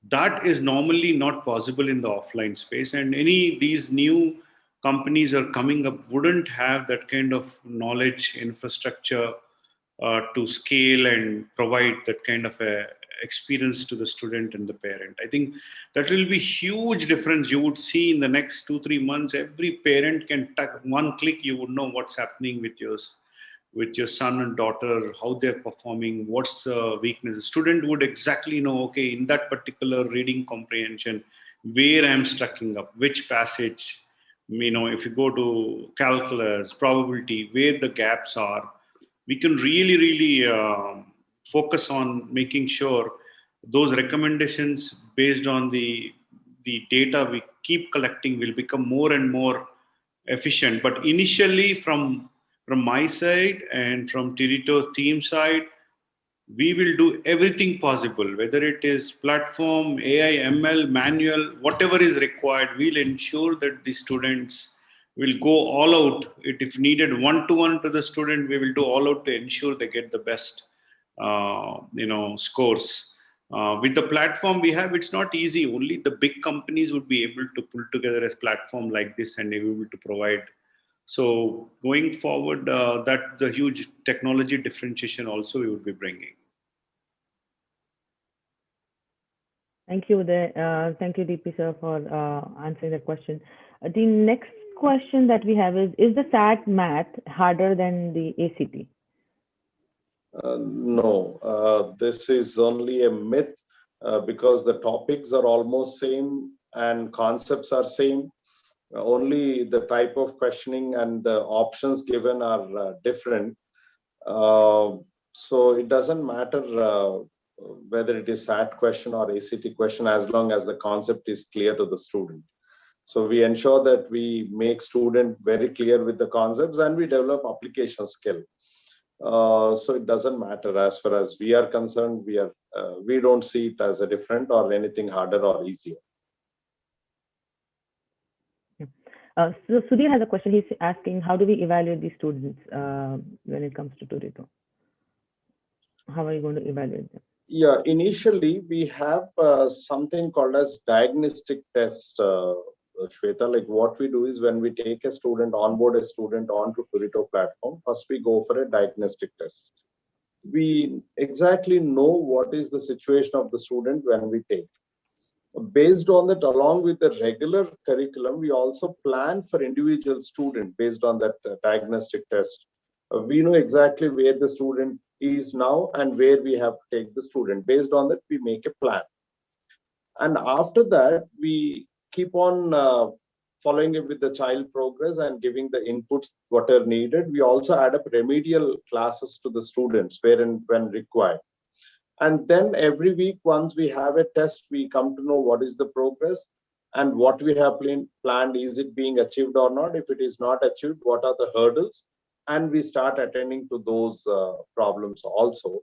That is normally not possible in the offline space, and any these new companies are coming up wouldn't have that kind of knowledge infrastructure to scale and provide that kind of a experience to the student and the parent. I think that will be huge difference. You would see in the next 2-3 months, every parent can one click, you would know what's happening with your son and daughter, how they're performing, what's the weakness. The student would exactly know, okay, in that particular reading comprehension, where I'm stucking up, which passage, if you go to calculus, probability, where the gaps are. We can really focus on making sure those recommendations based on the data we keep collecting will become more and more efficient. But initially, from my side and from Turito team side, we will do everything possible, whether it is platform, AI, ML, manual, whatever is required. We'll ensure that the students will go all out. If needed one-to-one to the student, we will do all out to ensure they get the best, scores. With the platform we have, it's not easy. Only the big companies would be able to pull together a platform like this and be able to provide. So going forward, that the huge technology differentiation also we would be bringing. Thank you, thank you, DP sir, for answering that question. The next question that we have is the SAT math harder than the ACT? No, this is only a myth because the topics are almost same and concepts are same. Only the type of questioning and the options given are different. So it doesn't matter whether it is SAT question or ACT question, as long as the concept is clear to the student. So we ensure that we make student very clear with the concepts and we develop application skill. So it doesn't matter. As far as we are concerned, we don't see it as a different or anything harder or easier. So Sudhir has a question. He's asking, how do we evaluate these students when it comes to Turito? How are you going to evaluate them? Yeah, initially we have something called as diagnostic test, Shweta. Like what we do is when we take a student, onboard a student onto Turito platform, first we go for a diagnostic test. We exactly know what is the situation of the student when we take. Based on that, along with the regular curriculum, we also plan for individual student based on that diagnostic test. We know exactly where the student is now and where we have to take the student. Based on that, we make a plan. And after that, we keep on following up with the child progress and giving the inputs what are needed. We also add up remedial classes to the students where and when required. And then every week, once we have a test, we come to know what is the progress and what we have planned. Is it being achieved or not? If it is not achieved, what are the hurdles? And we start attending to those problems also,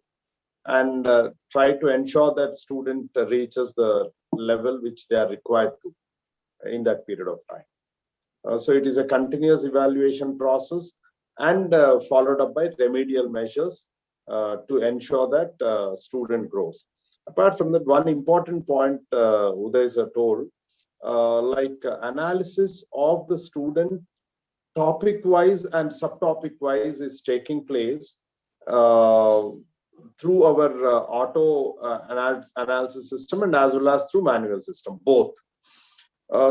and try to ensure that student reaches the level which they are required to in that period of time. So it is a continuous evaluation process and followed up by remedial measures to ensure that student grows. Apart from that, one important point Uday sir told, analysis of the student topic wise and subtopic wise is taking place through our auto analysis system and as well as through manual system, both.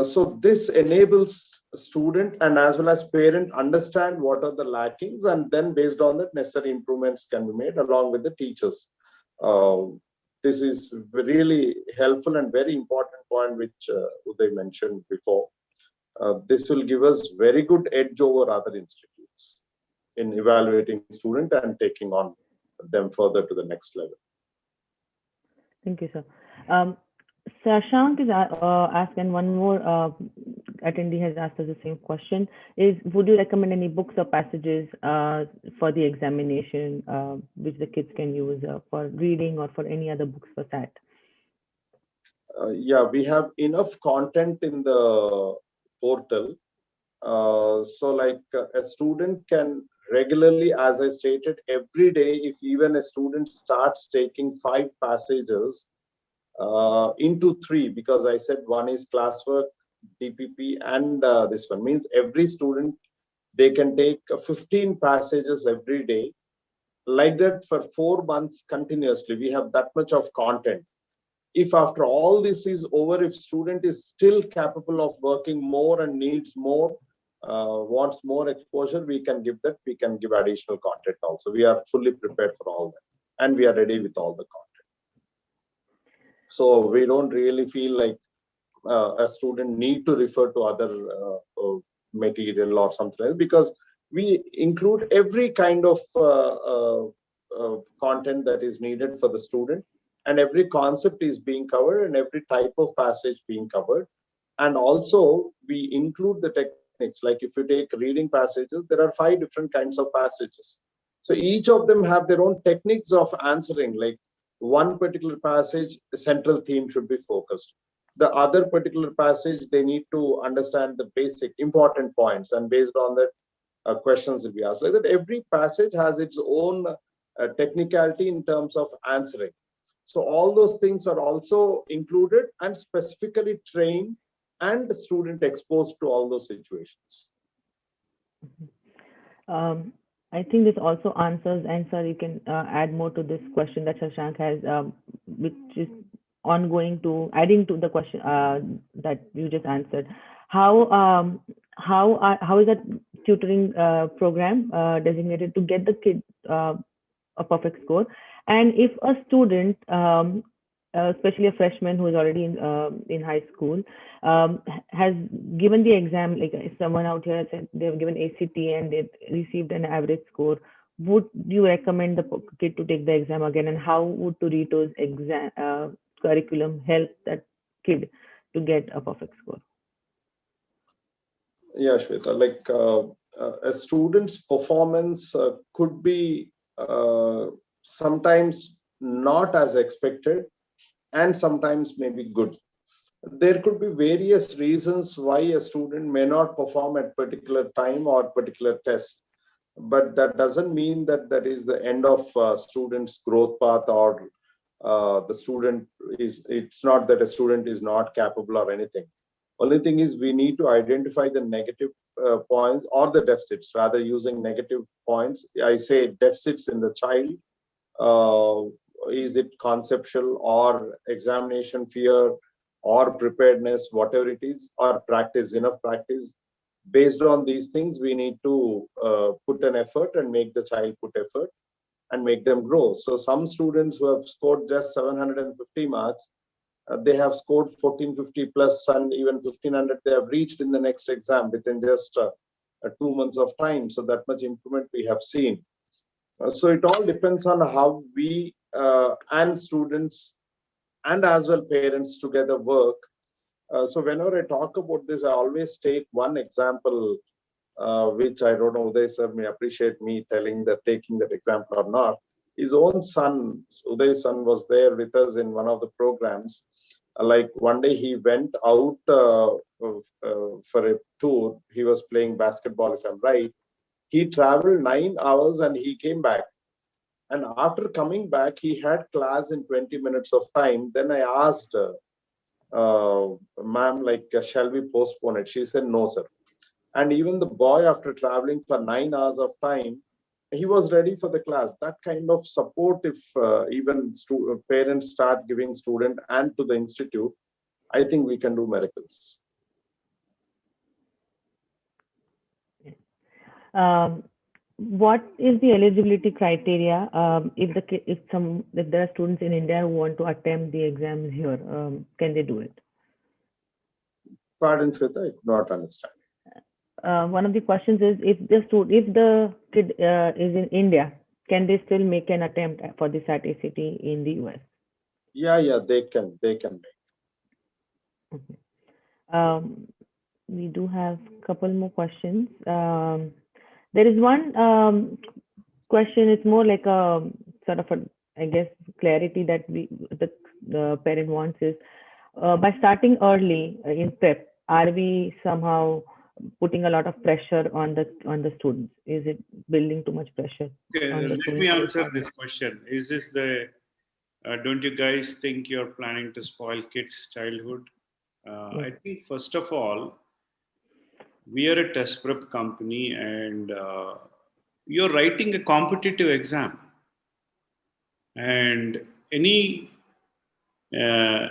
So this enables student and as well as parent understand what are the lackings, and then based on that necessary improvements can be made along with the teachers. Uh, this is really helpful and very important point which Uday mentioned before. This will give us very good edge over other institutes in evaluating student and taking on them further to the next level. Thank you, sir. Um, Shashank is asked, and one more attendee has asked us the same question: is would you recommend any books or passages for the examination, which the kids can use for reading or for any other books for that? Yeah, we have enough content in the portal. So like a student can regularly, as I stated, every day, if even a student starts taking 5 passages into 3, because I said one is classwork, DPP, and this one means every student, they can take 15 passages every day. Like that for 4 months continuously, we have that much of content. If after all this is over, if student is still capable of working more and needs more, wants more exposure, we can give that. We can give additional content also. We are fully prepared for all that, and we are ready with all the content. So we don't really feel like a student need to refer to other material or something else, because we include every kind of content that is needed for the student, and every concept is being covered and every type of passage being covered. And also we include the techniques, like if you take reading passages, there are 5 different kinds of passages. So each of them have their own techniques of answering. Like one particular passage, the central theme should be focused. The other particular passage, they need to understand the basic important points, and based on that, questions will be asked. Like that, every passage has its own technicality in terms of answering. So all those things are also included and specifically trained and the student exposed to all those situations. Um, I think this also answers, and sir, you can add more to this question that Shashank has, which is ongoing to adding to the question that you just answered. How how is that tutoring program designated to get the kid a perfect score? And if a student, especially a freshman who is already in high school, has given the exam, like if someone out here said they have given ACT and they received an average score, would you recommend the kid to take the exam again? And how would Turito's exam curriculum help that kid to get a perfect score? Yeah, Shweta, like a student's performance could be sometimes not as expected and sometimes maybe good. There could be various reasons why a student may not perform at particular time or particular test, but that doesn't mean that that is the end of student's growth path, or the student is, it's not that a student is not capable or anything. Only thing is we need to identify the negative points or the deficits, rather using negative points. I say deficits in the child. uh, is it conceptual or examination fear or preparedness, whatever it is, or practice, enough practice. Based on these things, we need to put an effort and make the child put effort and make them grow. So some students who have scored just 750 marks, they have scored 1450 plus and even 1500 they have reached in the next exam within just 2 months of time. So that much improvement we have seen. So it all depends on how we and students and as well parents together work. So whenever I talk about this, I always take one example, which I don't know, Uday sir may appreciate me telling that, taking that example or not. His own son, Uday's son, was there with us in one of the programs. Like one day he went out for a tour. He was playing basketball, if I'm right. He traveled 9 hours and he came back. And after coming back, he had class in 20 minutes of time. Then I asked, ma'am, like, shall we postpone it? She said, no, sir. And even the boy, after traveling for 9 hours of time, he was ready for the class. That kind of support, if even parents start giving student and to the institute, I think we can do miracles. What is the eligibility criteria if there are students in India who want to attempt the exams here? Can they do it? Pardon, Shweta, I could not understand. One of the questions is if the kid is in India, can they still make an attempt for the SAT ACT in the US? Yeah, they can make. Okay. We do have a couple more questions. There is one question. It's more like a sort of I guess, clarity that the parent wants is by starting early in prep, are we somehow putting a lot of pressure on the students? Is it building too much pressure Okay, on the let me students? answer this question. Is this don't you guys think you're planning to spoil kids' childhood? Yes. I think, first of all, we are a test prep company, and you're writing a competitive exam. And any uh,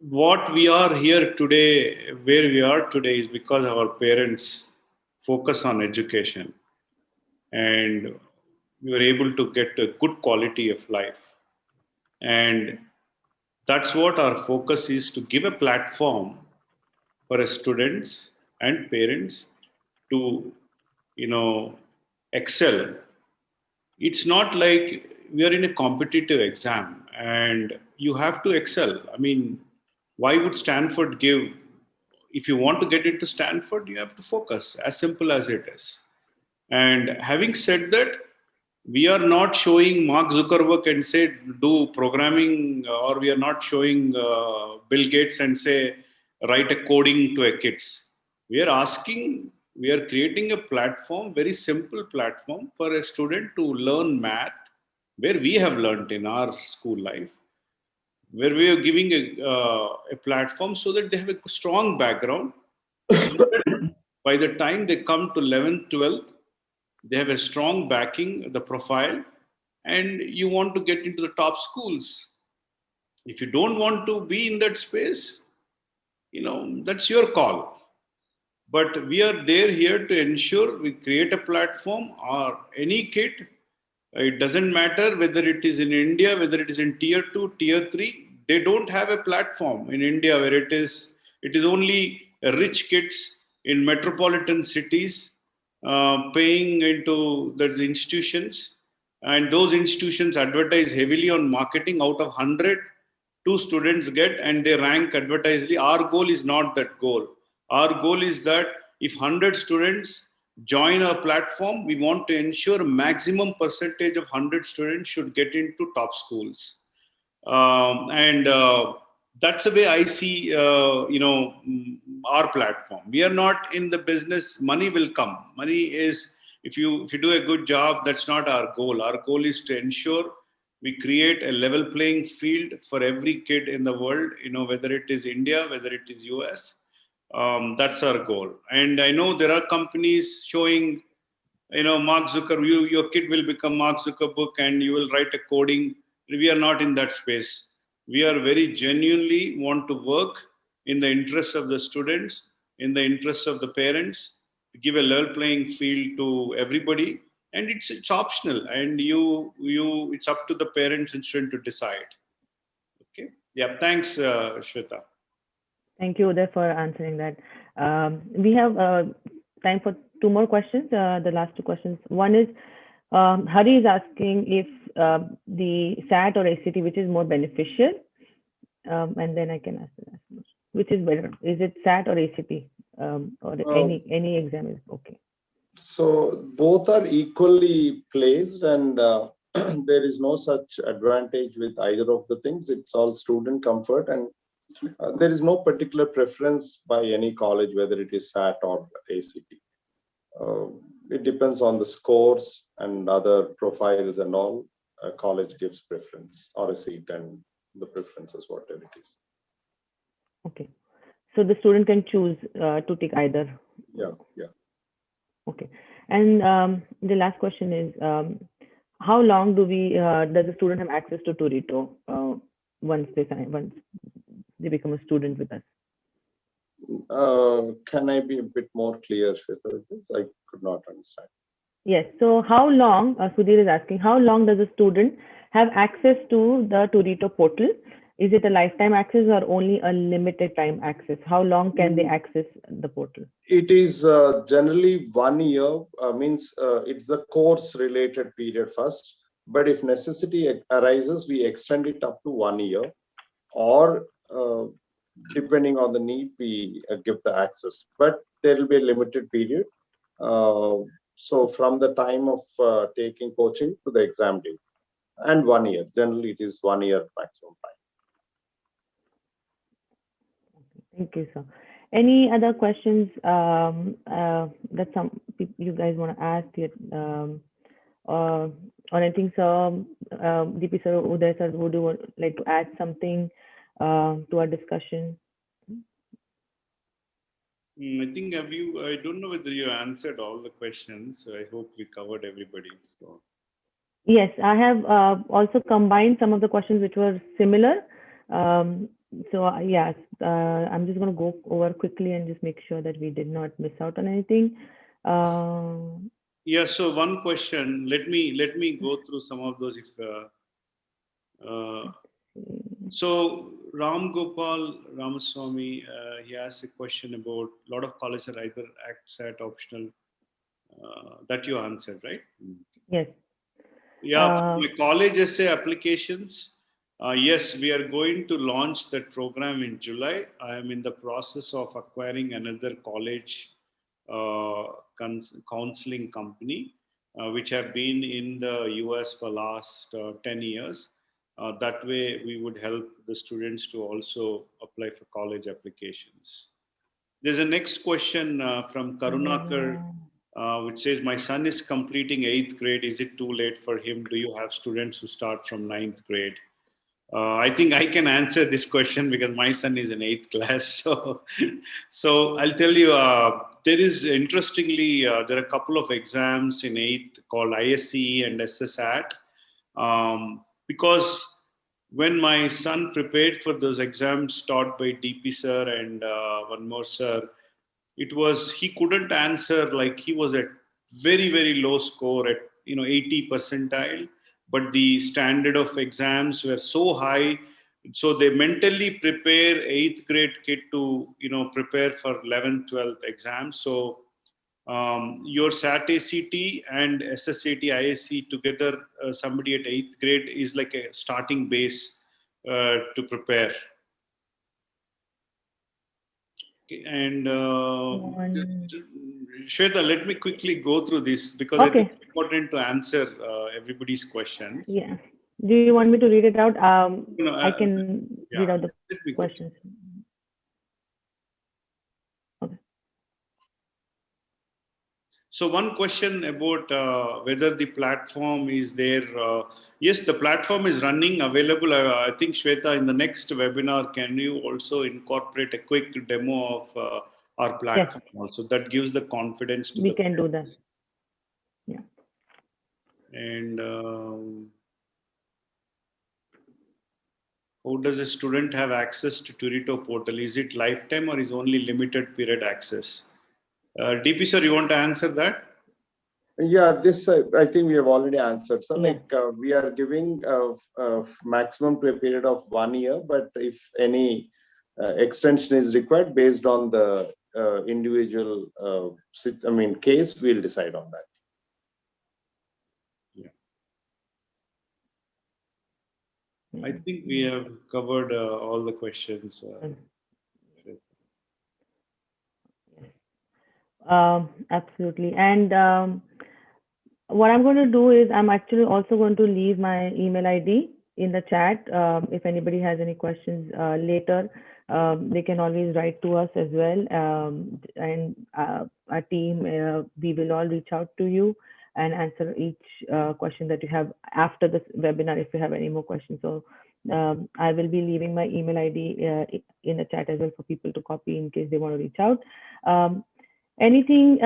what we are here today, where we are today, is because our parents focus on education, and we were able to get a good quality of life. And that's what our focus is, to give a platform for students and parents to, excel. It's not like we are in a competitive exam and you have to excel. I mean, why would Stanford give? If you want to get into Stanford, you have to focus. As simple as it is. And having said that, we are not showing Mark Zuckerberg and say do programming, or we are not showing Bill Gates and say write a coding to a kids. We are creating a platform, very simple platform for a student to learn math, where we have learned in our school life, where we are giving a platform so that they have a strong background, so that by the time they come to 11th, 12th, they have a strong backing, the profile, and you want to get into the top schools. If you don't want to be in that space, that's your call. But we are there here to ensure we create a platform, or any kid, it doesn't matter whether it is in India, whether it is in tier 2, tier 3, they don't have a platform in India, where it is only rich kids in metropolitan cities paying into the institutions, and those institutions advertise heavily on marketing. Out of 100, two students get, and they rank advertisely. Our goal is not that goal. Our goal is that if 100 students join our platform, we want to ensure maximum percentage of 100 students should get into top schools. And that's the way I see, our platform. We are not in the business. Money will come. Money is, if you do a good job, that's not our goal. Our goal is to ensure we create a level playing field for every kid in the world. Whether it is India, whether it is US. That's our goal. And I know there are companies showing, Mark Zuckerberg, your kid will become Mark Zuckerberg and you will write a coding. We are not in that space. We are very genuinely want to work in the interest of the students, in the interest of the parents, to give a level playing field to everybody. And it's optional, and it's up to the parents and student to decide. Okay. Yeah. Thanks, Shweta. Thank you, Uday, for answering that. We have time for two more questions. The last two questions. One is Hari is asking if the SAT or ACT, which is more beneficial, and then I can ask the last one. Which is better? Is it SAT or ACT, or any exam is okay? So both are equally placed, and there is no such advantage with either of the things. It's all student comfort, and there is no particular preference by any college whether it is SAT or ACT. It depends on the scores and other profiles and all. A college gives preference, or a seat, and the preferences, whatever it is. Okay. So the student can choose to take either. Yeah. Okay. And the last question is, how long does the student have access to Turito once they become a student with us? Can I be a bit more clear, Shweta, with this? I could not understand. Yes. So how long, Sudhir is asking, how long does a student have access to the Turito portal? Is it a lifetime access or only a limited time access? How long can they access the portal? It is generally 1 year, means it's the course related period first. But if necessity arises, we extend it up to 1 year, or depending on the need, we give the access. But there will be a limited period. Uh, so from the time of taking coaching to the exam date, and 1 year. Generally, it is 1 year maximum time. Thank you, sir. Any other questions that you guys want to ask yet, or anything, sir? DP sir, Uday sir, would you like to add something to our discussion? I think I don't know whether you answered all the questions. So I hope we covered everybody. So. Yes, I have also combined some of the questions which were similar. Yes, I'm just going to go over quickly and just make sure that we did not miss out on anything. Yeah. So one question. Let me go through some of those. So Ram Gopal Ramaswamy, he asked a question about a lot of colleges are either ACT optional. That you answered, right? Yes. Yeah, for my college essay applications, yes, we are going to launch that program in July. I am in the process of acquiring another college counseling company, which have been in the US for last 10 years. That way, we would help the students to also apply for college applications. There's a next question from Karunakar, which says, my son is completing 8th grade. Is it too late for him? Do you have students who start from 9th grade? I think I can answer this question because my son is in 8th class. So I'll tell you, there is, interestingly, there are a couple of exams in 8th called ISCE and SSAT. Because when my son prepared for those exams taught by DP sir and one more sir, he couldn't answer, like he was at very, very low score at 80 percentile, but the standard of exams were so high, so they mentally prepare 8th grade kid to prepare for 11th 12th exams. So your SAT ACT and SSAT ISC together, somebody at 8th grade is like a starting base to prepare. Okay, and Shweta, let me quickly go through this because I think it's important to answer everybody's questions. Yeah. Do you want me to read it out? No, I can read out the questions. Okay. So one question about whether the platform is there. Yes, the platform is running, available. I think, Shweta, in the next webinar, can you also incorporate a quick demo of our platform also? That gives the confidence to we can do that. Yeah. And how does a student have access to Turito portal? Is it lifetime or is only limited period access? DP sir, you want to answer that? Yeah, this I think we have already answered. So, we are giving maximum to a period of 1 year, but if any extension is required based on the individual, case, we'll decide on that. Yeah. I think we have covered all the questions. Absolutely. And what I'm going to do is I'm actually also going to leave my email ID in the chat. If anybody has any questions later, they can always write to us as well. And our team, we will all reach out to you and answer each question that you have after this webinar if you have any more questions. So I will be leaving my email ID in the chat as well for people to copy in case they want to reach out. Anything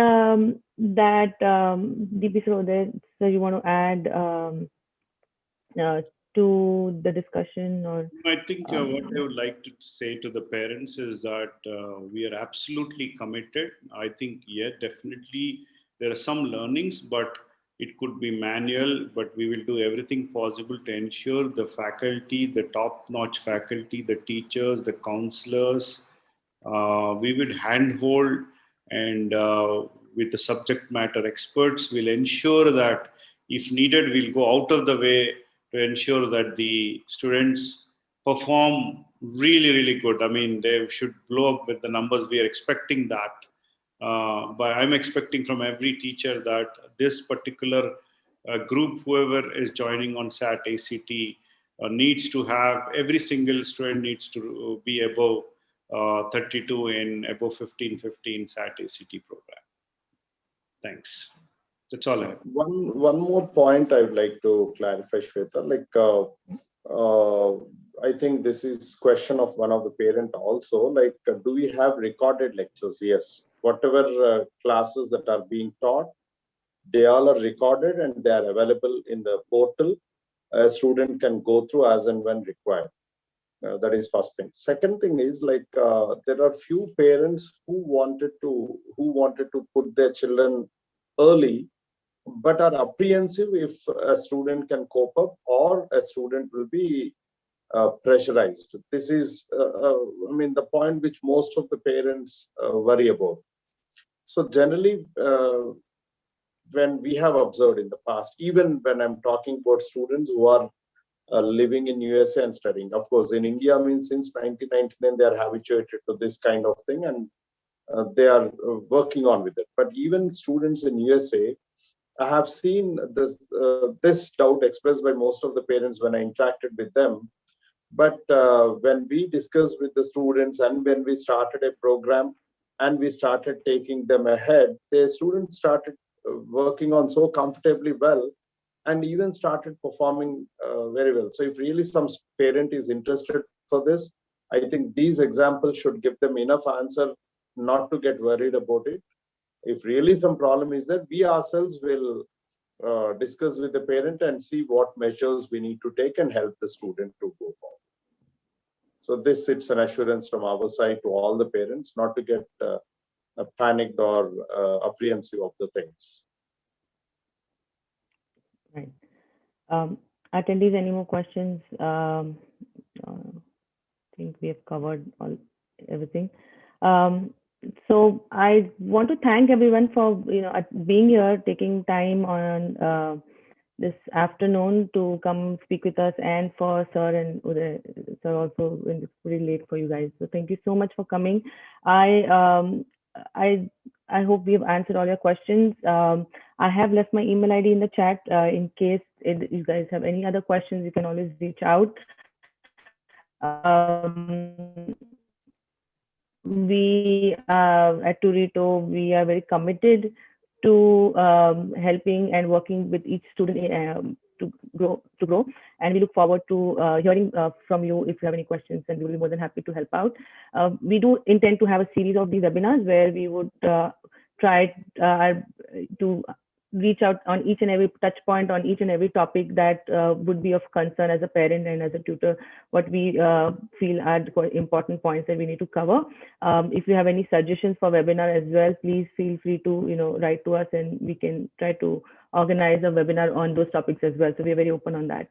that DP sir, you want to add uh, to the discussion or I think what I um, would like to say to the parents is that we are absolutely committed. I think, yeah, definitely there are some learnings, but it could be manual, but we will do everything possible to ensure the faculty, the top notch faculty, the teachers, the counselors, we would handhold and with the subject matter experts, will ensure that if needed, we'll go out of the way to ensure that the students perform really, really good. I mean, they should blow up with the numbers. We are expecting that. But I'm expecting from every teacher that this particular group, whoever is joining on SAT, ACT, needs to have, every single student needs to be above 32 in above 15 SAT ACT program. Thanks. That's all I have. One more point I would like to clarify, Shweta. I think this is question of one of the parent also. Do we have recorded lectures? Yes. Whatever classes that are being taught, they all are recorded and they are available in the portal. A student can go through as and when required. That is first thing. Second thing is there are few parents who wanted to put their children early, but are apprehensive if a student can cope up or a student will be pressurized. This is, the point which most of the parents worry about. So generally, when we have observed in the past, even when I'm talking about students who are living in USA and studying, of course, in India, since 1999, they are habituated to this kind of thing and they are working on with it. But even students in USA, I have seen this doubt expressed by most of the parents when I interacted with them. But when we discussed with the students and when we started a program and we started taking them ahead, the students started working on so comfortably well and even started performing very well. So if really some parent is interested for this, I think these examples should give them enough answer not to get worried about it. If really some problem is that, we ourselves will discuss with the parent and see what measures we need to take and help the student to go forward. So this it's an assurance from our side to all the parents not to get panicked or apprehensive of the things. right. Um, Attendees, any more questions? I think we have covered everything. So I want to thank everyone for being here, taking time on this afternoon to come speak with us, and for Sir and Uday, Sir also when it's pretty late for you guys. So thank you so much for coming. I I I hope we have answered all your questions. I have left my email ID in the chat in case you guys have any other questions. You can always reach out. We at Turito, we are very committed to helping and working with each student to grow, and we look forward to hearing from you if you have any questions, and we'll be more than happy to help out. We do intend to have a series of these webinars where we would try to reach out on each and every touch point on each and every topic that would be of concern as a parent and as a tutor, what we feel are the important points that we need to cover. If you have any suggestions for webinar as well, please feel free to write to us, and we can try to organize a webinar on those topics as well. So we're very open on that.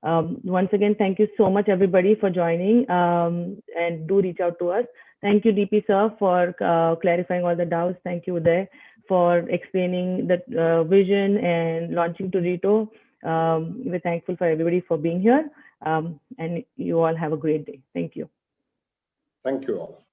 Once again, thank you so much everybody for joining, and do reach out to us. Thank you, DP sir, for clarifying all the doubts. Thank you, Uday, for explaining the vision and launching Turito. We're thankful for everybody for being here, and you all have a great day. Thank you. Thank you all.